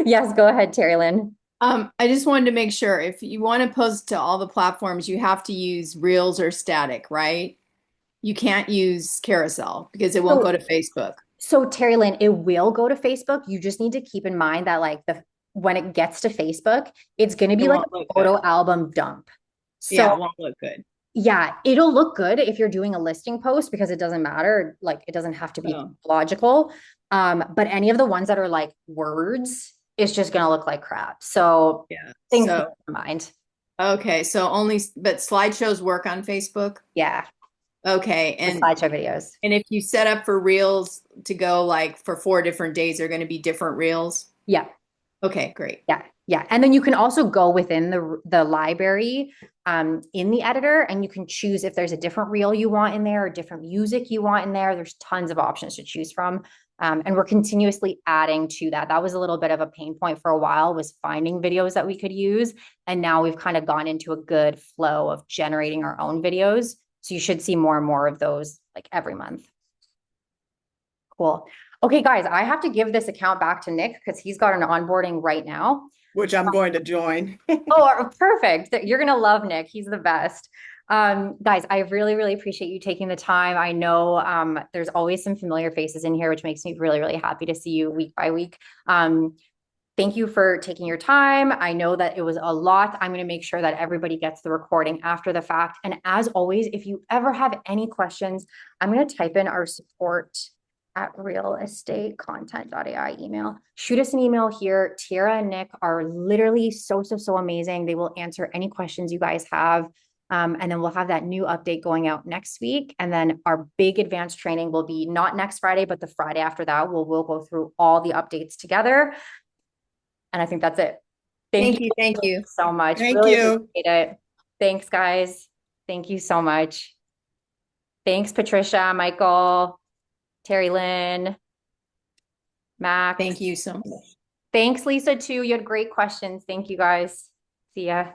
Yes, go ahead, Terry Lynn. I just wanted to make sure if you want to post to all the platforms, you have to use Reels or static, right? You can't use carousel because it won't go to Facebook. So Terry Lynn, it will go to Facebook. You just need to keep in mind that like when it gets to Facebook, it's going to be like a photo album dump. So yeah, it won't look good. Yeah, it'll look good if you're doing a listing post because it doesn't matter. Like it doesn't have to be logical. But any of the ones that are like words, it's just going to look like crap. So yeah, things to keep in mind. Okay, so but slideshows work on Facebook? Yeah. Okay, and slideshow videos. And if you set up for Reels to go like for 4 different days, they're going to be different Reels? Yeah. Okay, great. Yeah. Yeah. And then you can also go within the library in the editor and you can choose if there's a different reel you want in there or different music you want in there. There's tons of options to choose from. And we're continuously adding to that. That was a little bit of a pain point for a while, was finding videos that we could use. And now we've kind of gone into a good flow of generating our own videos. So you should see more and more of those like every month. Cool. Okay, guys, I have to give this account back to Nick because he's got an onboarding right now. Which I'm going to join. Oh, perfect. You're going to love Nick. He's the best. Guys, I really, really appreciate you taking the time. I know there's always some familiar faces in here, which makes me really, really happy to see you week by week. Thank you for taking your time. I know that it was a lot. I'm going to make sure that everybody gets the recording after the fact. And as always, if you ever have any questions, I'm going to type in our support at RealEstateContent.ai email. Shoot us an email here. Tara and Nick are literally so amazing. They will answer any questions you guys have. And then we'll have that new update going out next week. And then our big advanced training will be not next Friday, but the Friday after that. We'll go through all the updates together. And I think that's it. Thank you so much. Thank Really you. appreciate it. Thanks, guys. Thank you so much. Thanks, Patricia, Michael, Terry Lynn, Max. Thank you so much. Thanks, Lisa, too. You had great questions. Thank you, guys. See ya.